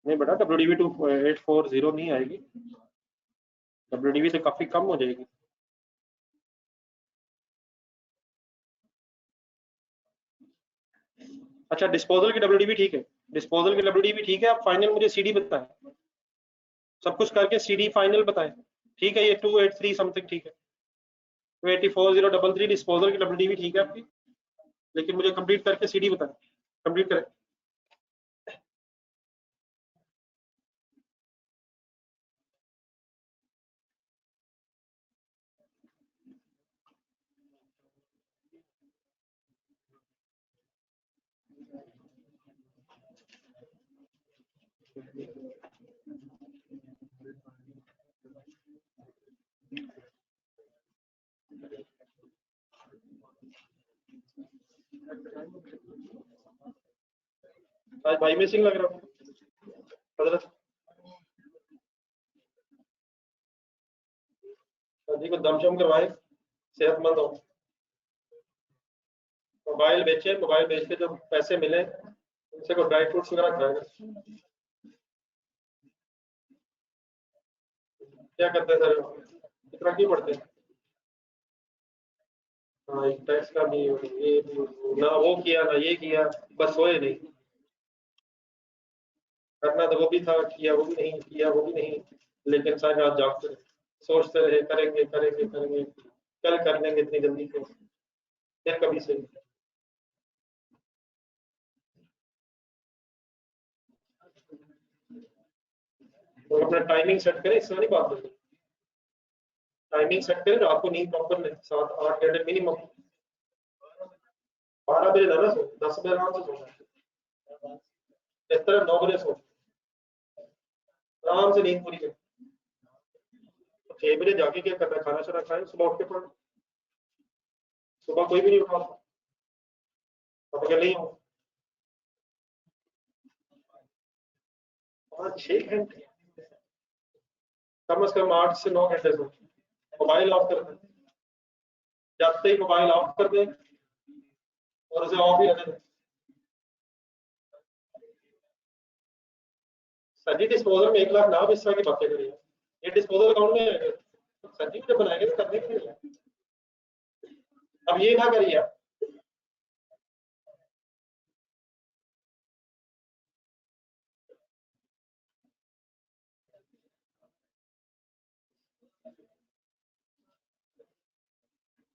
नहीं बेटा, WDV 2840 नहीं आएगी, WDV से काफी कम हो जाएगी। अच्छा डिस्पोजल की WDV ठीक है, डिस्पोजल की WDV ठीक है, आप फाइनल मुझे CD बताएं, सब कुछ करके CD फाइनल बताएं, ठीक है। ये 283 समथिंग ठीक है, 284033 डिस्पोजल की WDV ठीक है आपकी, लेकिन मुझे कंप्लीट करके CD बताएं, कंप्लीट करें। आज भाई मिसिंग लग रहा है हजरत, शादी को दमशम करवाए, सेहतमंद हो, मोबाइल बेचे, मोबाइल बेच के जो पैसे मिले उनसे को ड्राई फ्रूट्स वगैरह खाएगा। क्या करते हैं सर, इतना क्यों पढ़ते हैं? हाँ टैक्स का भी, ये भी, ना वो किया ना ये किया, बस सोए नहीं, करना तो वो भी था, किया वो भी नहीं, किया वो भी नहीं, लेकिन सारी रात जागते रहे, सोचते रहे करेंगे करेंगे करेंगे, कल कर लेंगे, इतनी जल्दी क्यों, फिर कभी से। तो अपना टाइमिंग सेट करें, इससे नहीं बात होती, टाइमिंग सेट करें, रात को नींद प्रॉपर लें, 7-8 घंटे मिनिमम, 12 बजे ना सो, 10 बजे आराम से सोना है, बेहतर है 9 बजे सो, आराम से नींद पूरी कर। 6 बजे जाके क्या करना है, खाना शाना खाए, सुबह उठ के पढ़। सुबह कोई भी नहीं उठा, अब अगर नहीं हो 5-6 घंटे, कम से कम 8 से 9 घंटे सो। मोबाइल ऑफ कर दें, जाते ही मोबाइल ऑफ कर दें और उसे ऑफ ही रहने दें। सर जी डिस्पोजल में 1 लाख ना इस तरह की बातें करिए, ये डिस्पोजल अकाउंट में सर जी जब बनाएंगे तो करने के लिए, अब ये ना करिए आप।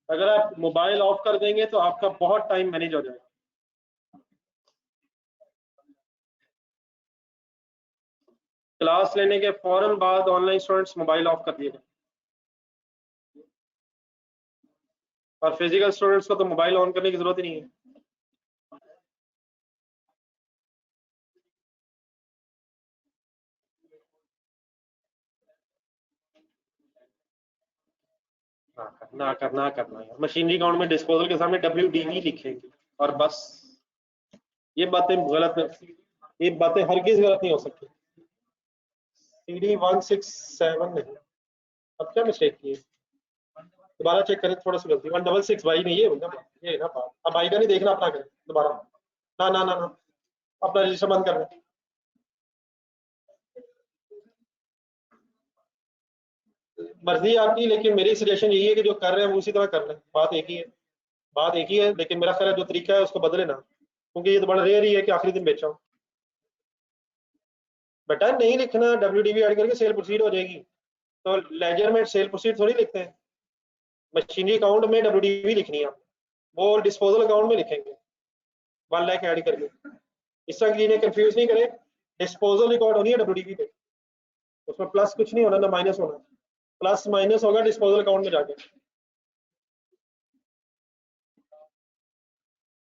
अगर आप मोबाइल ऑफ कर देंगे तो आपका बहुत टाइम मैनेज हो जाएगा। क्लास लेने के फौरन बाद ऑनलाइन स्टूडेंट्स मोबाइल ऑफ कर दिएगा, और फिजिकल स्टूडेंट्स को तो मोबाइल ऑन करने की जरूरत ही नहीं है। ना करना है, मशीनरी अकाउंट में डिस्पोजल के सामने WDV लिखेंगे और बस। ये बातें गलत है, ये बातें हरगिज गलत नहीं हो सकती। CD 167 नहीं, अब क्या मिस्टेक की है, दोबारा चेक करें, थोड़ा सी गलती। 166 भाई नहीं, ये ना बात, अब भाई का नहीं देखना, अपना करें दोबारा। ना ना ना ना, अपना रजिस्टर बंद कर लें। मर्जी आपकी, लेकिन मेरी सजेशन यही है कि जो कर रहे हैं वो उसी तरह कर लें। बात एक ही है, बात एक ही है, लेकिन मेरा ख्याल है जो तरीका है उसको बदले ना, क्योंकि ये तो बड़ा रेयर ही है कि आखिरी दिन बेचा हूँ। बेटा नहीं लिखना, WDV ऐड करके सेल प्रोसीड हो जाएगी, तो लेजर में सेल प्रोसीड थोड़ी लिखते हैं, मशीनरी अकाउंट में WDV लिखनी है, वो डिस्पोजल अकाउंट में लिखेंगे 1 लाख ऐड करके। इस तरह की चीजें कंफ्यूज नहीं करें, डिस्पोजल रिकॉर्ड होनी है WDV पे, उसमें प्लस कुछ नहीं होना, ना माइनस होना, प्लस माइनस होगा डिस्पोजल अकाउंट में जाके।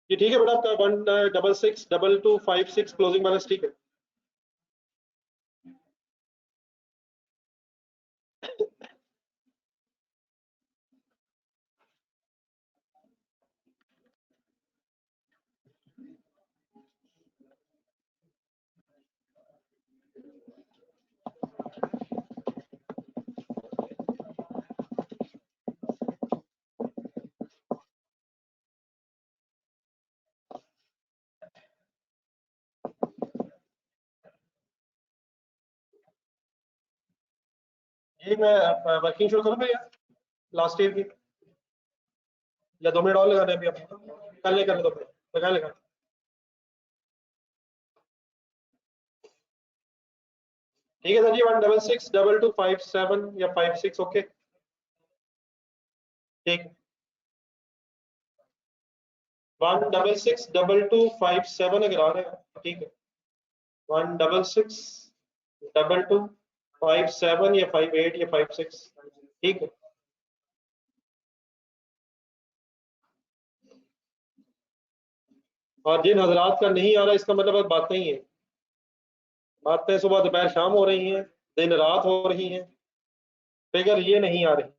ये ठीक है बेटा, आपका 1662256 क्लोजिंग बैलेंस ठीक है। ये मैं वर्किंग शुरू करूँ भैया, लास्ट ईयर की, या 2 मिनट और लगाने अभी आपको, कल नहीं करने, 2 मिनट लगा लगा। ठीक है सर जी, 1662257 या 56, ओके ठीक। 1662257 अगर आ रहे हैं, ठीक है। 1662257 या 58 या 56, ठीक है। और जिन हजरात का नहीं आ रहा इसका मतलब बात नहीं है, बातें सुबह दोपहर शाम हो रही हैं, दिन रात हो रही हैं, फिगर ये नहीं आ रही।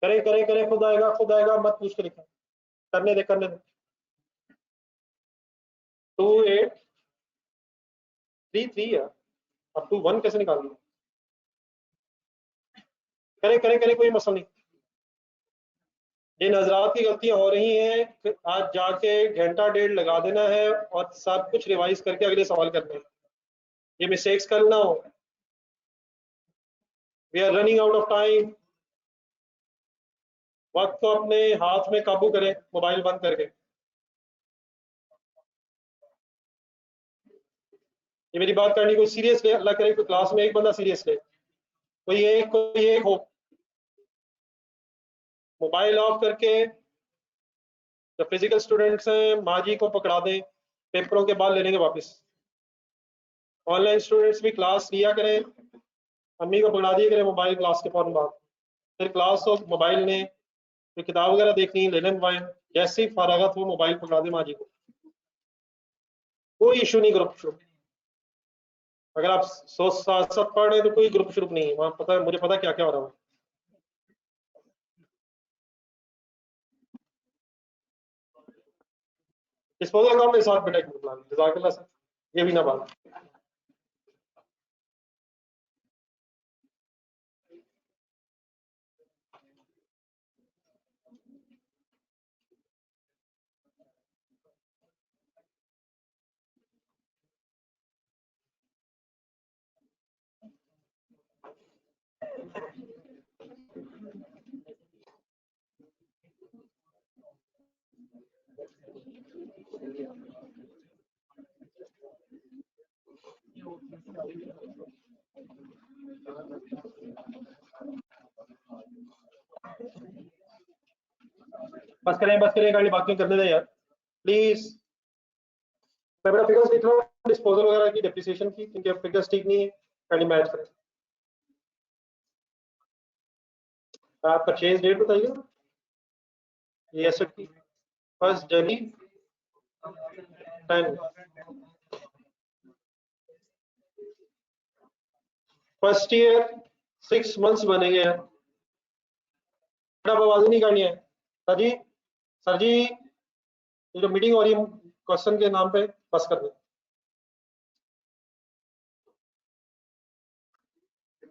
करें करें करें, खुद आएगा, मत पूछ के लिखा, करने दे करने दे। 2833 है, अब 21 कैसे निकाल दिया। करें करें करें, कोई मसला नहीं। जिन हजरात की गलतियां हो रही हैं, आज जाके घंटा डेढ़ लगा देना है और सब कुछ रिवाइज करके अगले सवाल करने हैं। ये मिस्टेक्स कल ना हो, we are running out of time. वक्त को अपने हाथ में काबू करें, मोबाइल बंद करके। ये मेरी बात करनी कोई सीरियस ले, अल्लाह करे कोई क्लास में एक बंदा सीरियस ले, कोई एक हो। मोबाइल ऑफ करके जो फिजिकल स्टूडेंट्स हैं माँ जी को पकड़ा दें, पेपरों के बाद ले लेंगे वापस। ऑनलाइन स्टूडेंट्स भी क्लास लिया करें, अम्मी को पकड़ा दिया करें मोबाइल क्लास के फौरन बाद, फिर क्लास हो मोबाइल ने तो किताब वगैरह देखनी, लेने मोबाइल, जैसे ही फारागत हो मोबाइल पकड़ा दे माँ जी को, कोई इशू नहीं ग्रुप शुरू। अगर आप सौ साथ साथ पढ़ रहे हैं तो कोई ग्रुप शुरू नहीं है वहाँ, पता है मुझे, पता क्या क्या हो रहा है। डिस्पोजल अकाउंट के साथ बेटा एक बुक ला ली, जज़ाकल्लाह सर, ये भी ना बात। बस करें गाड़ी, बाकी करने दें यार प्लीज। मैं बड़ा फिगर्स लिख रहा हूँ डिस्पोजल वगैरह की, डेप्रिसिएशन की, क्योंकि अब फिगर्स ठीक नहीं है, काइंडली मैच करें। आप परचेज डेट बताइए ये एसेट की। फर्स्ट जनवरी 10, फर्स्ट ईयर 6 मंथ्स बनेंगे यार, बड़ा आवाज नहीं करनी है। सर जी, सर जी, ये जो मीटिंग हो रही है क्वेश्चन के नाम पे, बस कर दो।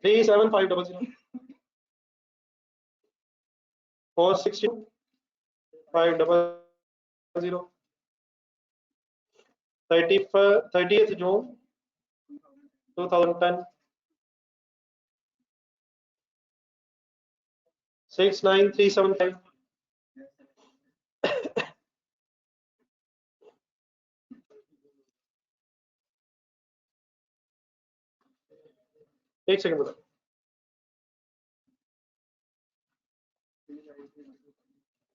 37500 462 500 30th June 2010 69375। एक सेकंड बता।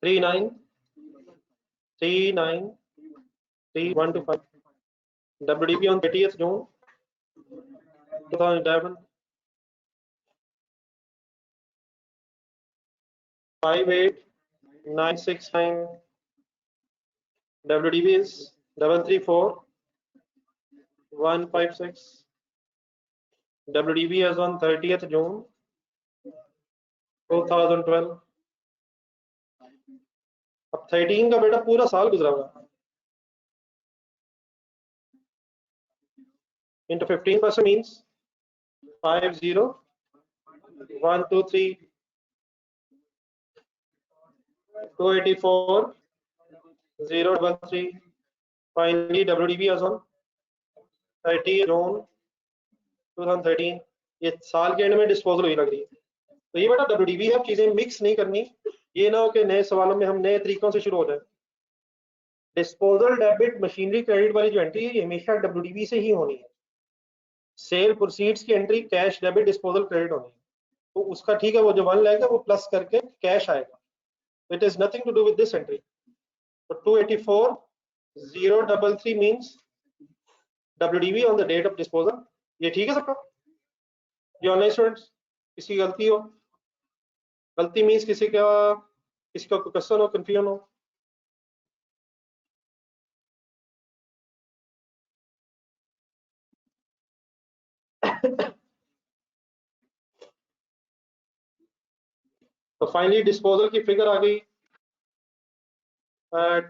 39393125 WDP on 30th June 2011 58969 WDP is 334156 WDP as on 30th June 2012। अब 13 का बेटा पूरा साल गुजरा हुआ, into 15% means 50123 284 033। Finally WDP as on 30 June 2013। ये साल के एंड में डिस्पोजल हुई लग रही है। तो ये बेटा WDP है, चीजें मिक्स नहीं करनी, ये ना हो कि नए सवालों में हम नए तरीकों से शुरू हो जाए। डिस्पोजल डेबिट मशीनरी क्रेडिट वाली जो एंट्री है ये हमेशा WDP से ही होनी है। सेल प्रोसीड्स की entry cash debit disposal credit होनी है, तो उसका ठीक है, वो जो 1 लाख है वो प्लस करके कैश आएगा, it is nothing to do with this entry. तो 284,033 means WDP on the date of disposal. ये ठीक है सबका? ये ऑनलाइन स्टूडेंट्स किसी की गलती हो, गलती मींस किसी का कोई क्वेश्चन हो, कंफ्यूजन हो? तो फाइनली डिस्पोजल की फिगर आ गई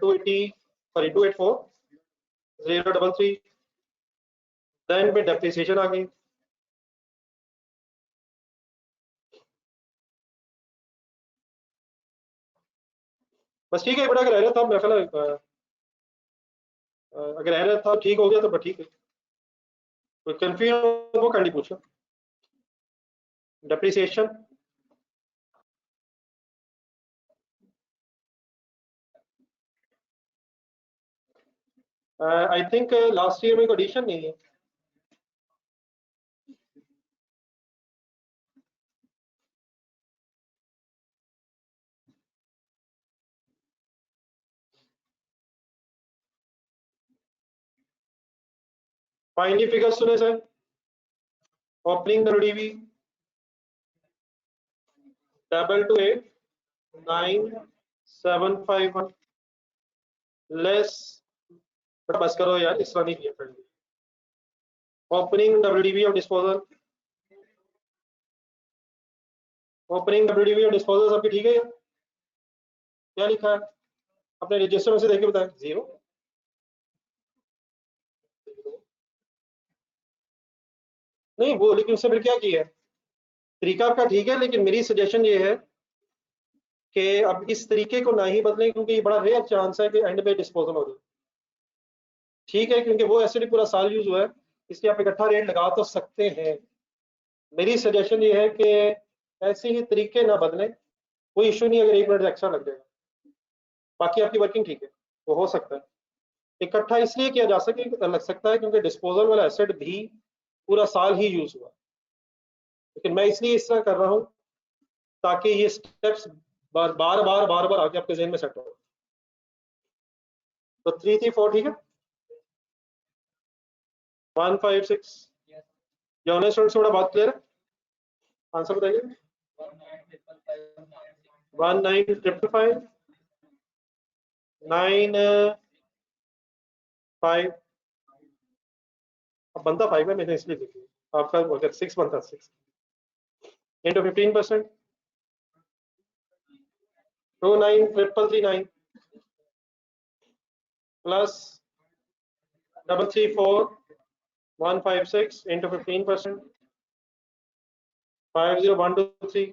284,033। देन पे डेप्रिसिएशन आ गई, बस ठीक है बेटा। अगर एरर था मेरा ख्याल अगर एरर था ठीक हो गया तो ठीक है, कोई कंफ्यूजन वो काइंडली पूछो। Depreciation I think last year में कोई एडिशन नहीं है। फाइनली फिगर सुने सर, ओपनिंग WDP 888 9751 लेस, बस करो यार, इस तरह नहीं किया फिर। Opening WDV of disposal, opening WDV of disposal सबकी ठीक है? क्या लिखा है अपने रजिस्टर में से देख के बताएं। 0 नहीं वो, लेकिन उससे फिर क्या किया है? तरीका आपका ठीक है, लेकिन मेरी सजेशन ये है कि अब इस तरीके को ना ही बदलें, क्योंकि ये बड़ा रेयर चांस है कि एंड में डिस्पोजल हो जाए। ठीक है, क्योंकि वो एसिड पूरा साल यूज हुआ है, इसलिए आप इकट्ठा रेट लगा तो सकते हैं। मेरी सजेशन ये है कि ऐसे ही तरीके ना बदलें, कोई इशू नहीं अगर 1 मिनट एक्स्ट्रा लग जाएगा, बाकी आपकी वर्किंग ठीक है, वो हो सकता है। इकट्ठा इसलिए किया जा सके लग सकता है क्योंकि डिस्पोजल वाला एसिड भी पूरा साल ही यूज हुआ, लेकिन मैं इसलिए इस तरह कर रहा हूँ ताकि ये स्टेप्स बार बार आके आपके जहन में सेट हो। तो 3 3 4 ठीक है। 156 जॉनस स्टूडेंट थोड़ा बात क्लियर है? आंसर बताइए। 19555 95, अब बनता 5 है, मैंने इसलिए लिखी, आपका अगर 6 बनता 6 इंटू 15% 29339 प्लस 334156 इंटू 15% 50123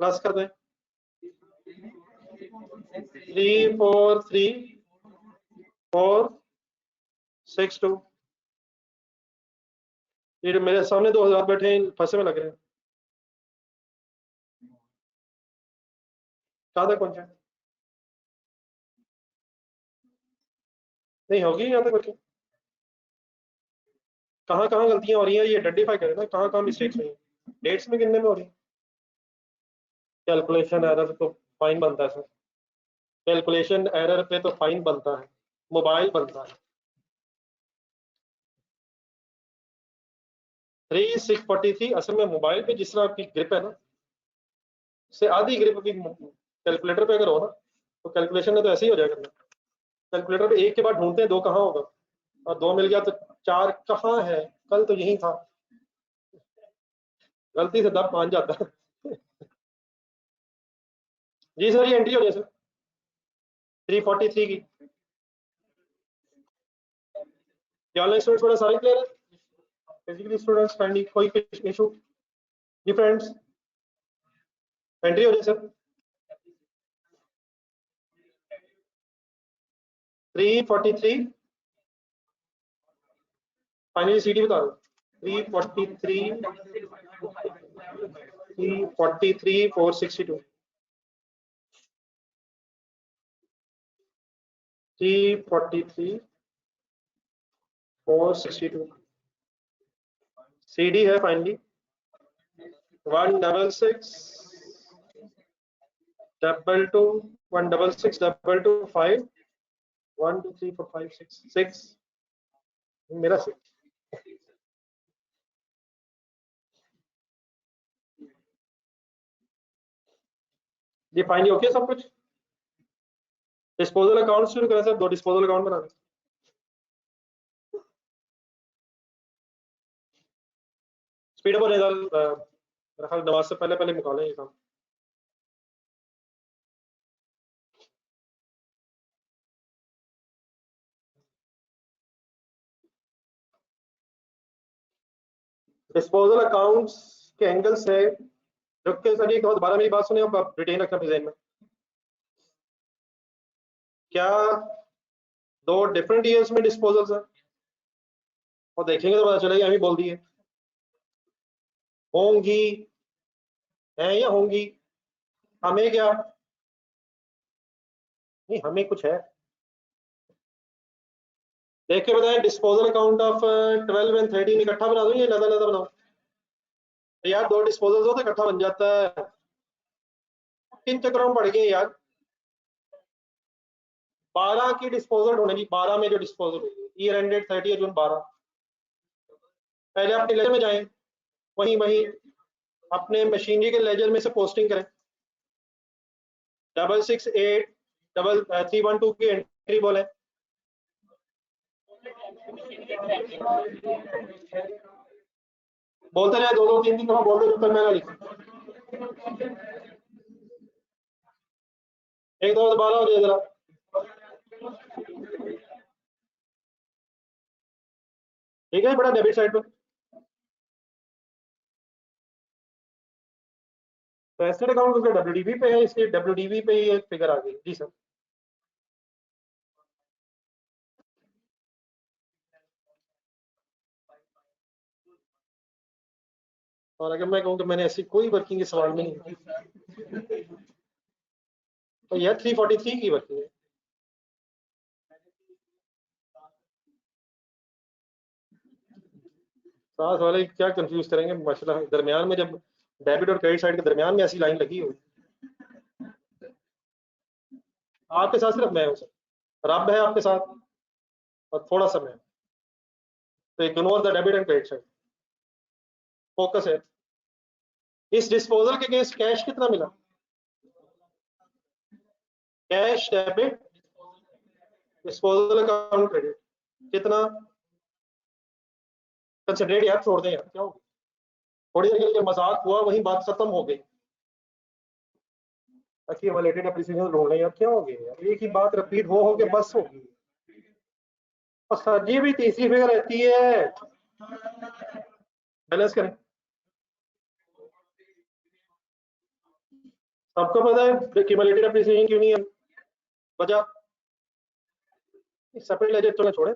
प्लस कर दें 343462। ये मेरे सामने 2000 बैठे हैं, फंसे में लग रहे हैं। कहाँ तक पहुंचे? नहीं होगी यहाँ तक बच्चे? कहाँ कहाँ गलतियां हो रही हैं ये आइडेंटिफाई करें ना, कहाँ कहाँ मिस्टेक्स हुई हैं। डेट्स में कितने में हो रही है? कैलकुलेशन एरर तो फाइन बनता है सर, कैलकुलेशन एरर पे तो फाइन बनता है, मोबाइल बनता है। 3643 असल में मोबाइल पे जिस तरह आपकी ग्रिप है ना, उससे आधी ग्रिप भी कैलकुलेटर पे अगर हो ना, तो कैलकुलेशन में तो ऐसे ही हो जाएगा। कैलकुलेटर पे एक के बाद ढूंढते हैं 2 कहाँ होगा, और 2 मिल गया तो 4 कहाँ है, कल तो यही था, गलती से 10 5 जाता है। जी सर, ये एंट्री हो जाए सर 343 की। ऑनलाइन स्टूडेंट्स थोड़ा सारे क्लियर है? फिजिकली स्टूडेंट्स फ्रेंडली कोई इशू? जी फ्रेंड्स, एंट्री हो जाए सर 343। फाइनली सीडी बता दो। 343 462 343 462 सीडी है फाइनली 166 22 166 225 1 2 3 4 5 6 6 मेरा 6। ये फाइनली ओके सब कुछ। डिस्पोजल अकाउंट शुरू करें सर, 2 डिस्पोजल अकाउंट बना दें। स्पीड अप हो जाएगा, मेरा ख्याल नमाज से पहले पहले मुकालें ये काम। डिस्पोजल अकाउंट्स के एंगल से रुक के सर, एक दोबारा मेरी बात सुने, आप रिटेन रखना डिजाइन में। क्या 2 डिफरेंट ईयर्स में डिस्पोजल है? और देखेंगे तो पता चलेगा, अभी बोल दिए होंगी है या होंगी, हमें क्या नहीं, हमें कुछ है देख के बताएं। डिस्पोजल अकाउंट ऑफ 12 एंड 13 इकट्ठा बना दूं या अलग अलग बनाऊं? तो यार 2 डिस्पोजल हो तो इकट्ठा बन जाता है, किन चक्करों में पड़ गए यार। 12 की डिस्पोजल होने, 12 में जो डिस्पोजल हुई, ईयर एंडेड 30 जून 12। पहले अपने लेजर में जाएं, वहीं वहीं अपने मशीनरी के लेजर में से पोस्टिंग करें, 668 312 की एंट्री बोले। बोलते रहे, दो दो तीन तीन दफा बोल दो जब तक मैं ना लिखूं। एक दो दोबारा हो जाए जरा। ठीक है, बड़ा डेबिट साइड पर तो एसेट अकाउंट उसका डब्ल्यूडीवी पे है, इसलिए डब्ल्यूडीवी पे ही एक फिगर आ गई। जी सर। और अगर मैं कहूँ कि मैंने ऐसी कोई वर्किंग इस सवाल में नहीं की तो यह 343 की वर्किंग है। साथ वाले क्या कंफ्यूज करेंगे माशाल्लाह, दरमियान में जब डेबिट और क्रेडिट साइड के दरमियान में ऐसी लाइन लगी हुई। आपके साथ सिर्फ मैं हूँ सर, रब है आपके साथ और थोड़ा सा मैं, तो ignore the debit and credit side, focus है। इस डिस्पोजल के अगेंस्ट कैश कितना मिला? Cash debit disposal account credit कितना? कंसिडरेट यार, छोड़ दें यार, क्या हो थोड़ी देर के लिए मजाक हुआ, वही बात खत्म हो गई। एक्यूमुलेटेड एप्रिसिएशन ढूंढ लें यार, क्या हो गया यार, एक ही बात रिपीट हो के बस होगी। और सर जी भी तीसरी फिगर रहती है, बैलेंस करें। सबको पता है एक्यूमुलेटेड एप्रिसिएशन क्यों नहीं है वजह? सेपरेट लेजर तो ना छोड़े,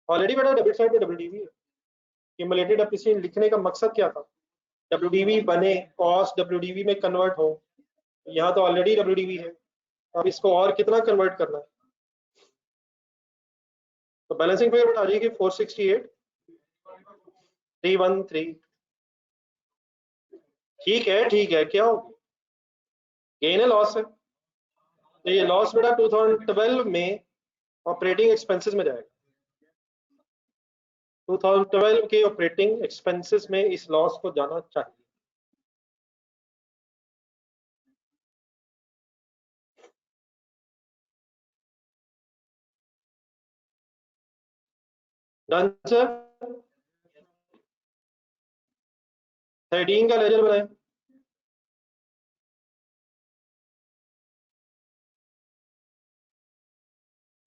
ऑलरेडी बेटा डेबिट साइड पे डब्ल्यूडीवी है। एक्यूमुलेटेड एप्रिसिएशन लिखने का मकसद क्या था? डब्ल्यूडीवी बने, कॉस्ट डब्ल्यूडीवी में कन्वर्ट हो। यहाँ तो ऑलरेडी डब्ल्यूडीवी है, अब इसको और कितना कन्वर्ट करना है? तो बैलेंसिंग फिगर आ जाएगी 468 313। ठीक है ठीक है, क्या हो गेन है लॉस है? तो ये लॉस बेटा 2012 में ऑपरेटिंग एक्सपेंसेस में जाएगा। 2012 के ऑपरेटिंग एक्सपेंसेस में इस लॉस को जाना चाहिए। Done sir. 13 का लेजर बनाए,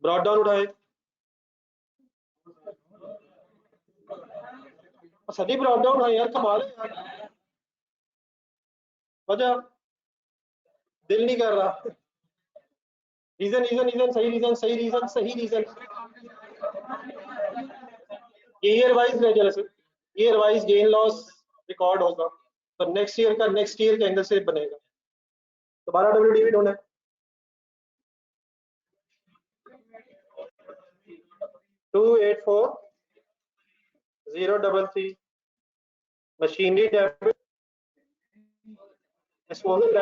ब्रॉड डाउन उठाए, सभी ब्रॉड डाउन उठाए यार, कमाल है यार। वजह दिल नहीं कर रहा। रीजन रीजन रीजन सही रीजन सही रीजन सही रीजन। ये ईयर वाइज लेजर है, year wise gain loss record होगा, तो नेक्स्ट ईयर का नेक्स्ट ईयर के एंगल से बनेगा। दोबारा डब्ल्यूडीवी ढूंढे, 284033। Machinery debit disposal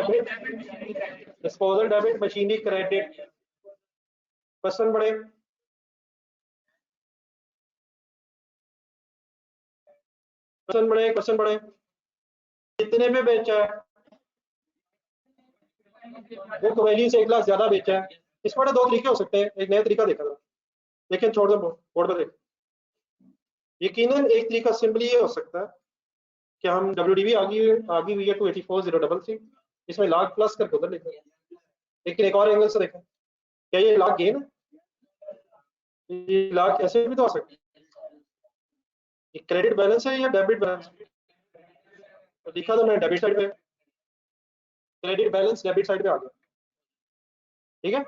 debit machinery credit. Question पढ़े, क्वेश्चन पढ़े, क्वेश्चन पढ़े। कितने पे बेचा है? वो वैल्यू से 1 लाख ज्यादा बेचा है। इसमें दो तरीके हो सकते हैं, एक नया तरीका देखा था, लेकिन छोड़ दो, बोर्ड पर देख। यकीनन एक तरीका सिंपली ये हो सकता है कि हम डब्ल्यूडीवी आगी हुई है 284033, इसमें लाख प्लस करके उधर लिखें। लेकिन एक और एंगल से देखें, क्या ये लाख गेन है? ये लाख ऐसे भी तो आ सकते हैं, ये क्रेडिट बैलेंस है या डेबिट बैलेंस? तो लिखा तो मैंने डेबिट साइड पे, क्रेडिट बैलेंस डेबिट साइड पे आ गया। ठीक है,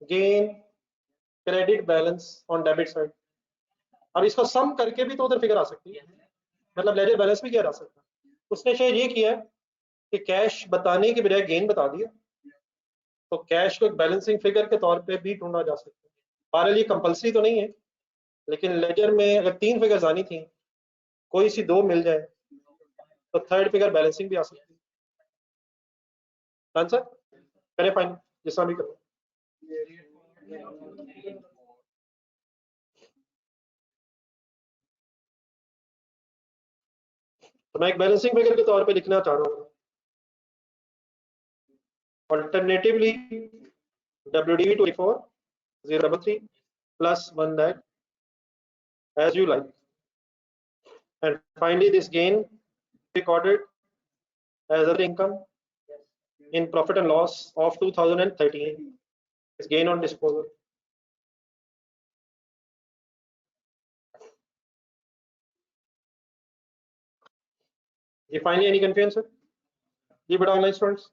gain credit balance on debit side. अब इसको सम करके भी तो उधर फिगर आ सकती है, मतलब लेजर बैलेंस भी किया जा सकता है। उसने शायद ये किया है कि कैश बताने के बजाय गेन बता दिया, तो कैश को एक बैलेंसिंग फिगर के तौर पे भी ढूंढा जा सकता है। बहरहाल ये कंपलसरी तो नहीं है, लेकिन लेजर में अगर 3 फिगर्स आनी थी, कोई सी 2 मिल जाए तो थर्ड फिगर बैलेंसिंग भी आ सकती है। आंसर करें फाइनल, जिस तरह भी करो। तो मैं एक बैलेंसिंग फिगर के तौर पे लिखना चाह रहा हूँ, Alternatively, WDV 24 033 plus 1 lakh, as you like. And finally, this gain recorded as other income in profit and loss of 2013 is gain on disposal. Finally, any confusion, sir? जी बड़ा ऑनलाइन स्टूडेंट्स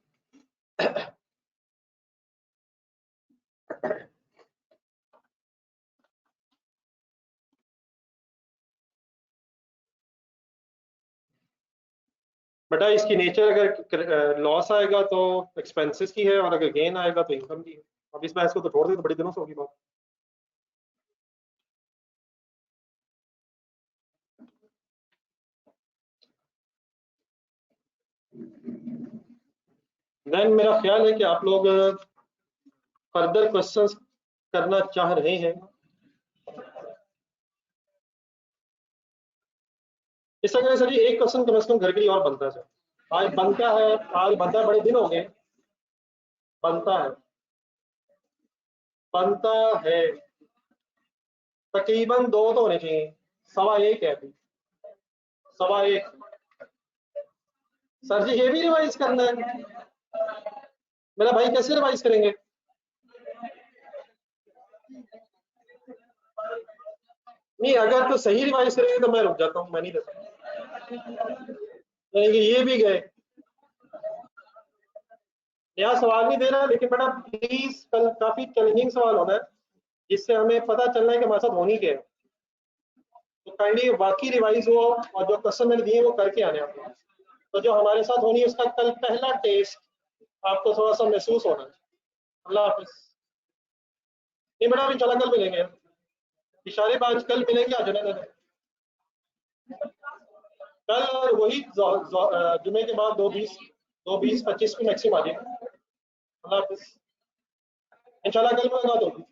बेटा इसकी नेचर अगर loss आएगा तो expenses की है और अगर गेन आएगा तो इनकम की है। अब इस मैथ्स को तो छोड़ दे तो बड़े दिनों से होगी बात। देन मेरा ख्याल है कि आप लोग फर्दर क्वेश्चंस करना चाह रहे हैं। इस तरह सर जी एक क्वेश्चन कम से कम घर के लिए और बनता है सर। आज बनता है बड़े दिन हो गए बनता है तकरीबन 2 तो होने चाहिए, 1.25 है अभी 1.25। सर जी ये भी रिवाइज करना है मेरा भाई, कैसे रिवाइज करेंगे? नहीं अगर तो सही रिवाइज करेंगे तो मैं रुक जाता हूँ, मैं नहीं दे सकता। ये भी गए यहाँ सवाल नहीं दे रहा, लेकिन बेटा प्लीज कल काफी चैलेंजिंग सवाल होना है जिससे हमें पता चलना है कि हमारे साथ होनी क्या है। तो काइंडली बाकी रिवाइज हो और जो क्वेश्चन मैंने दिए वो करके आने आप लोग। तो जो हमारे साथ होनी है उसका कल पहला टेस्ट आपको थोड़ा सा महसूस होना है। अल्लाह हाफिज। नहीं बेटा अभी चला कल मिलेंगे, इशारे बाज कल मिलेंगे आज नहीं। कल और वही जुमे के बाद 2:20 को मैक्सिमम आ जाएगा। अल्लाह हाफिज। इंशाल्लाह कल मुलाकात होगी।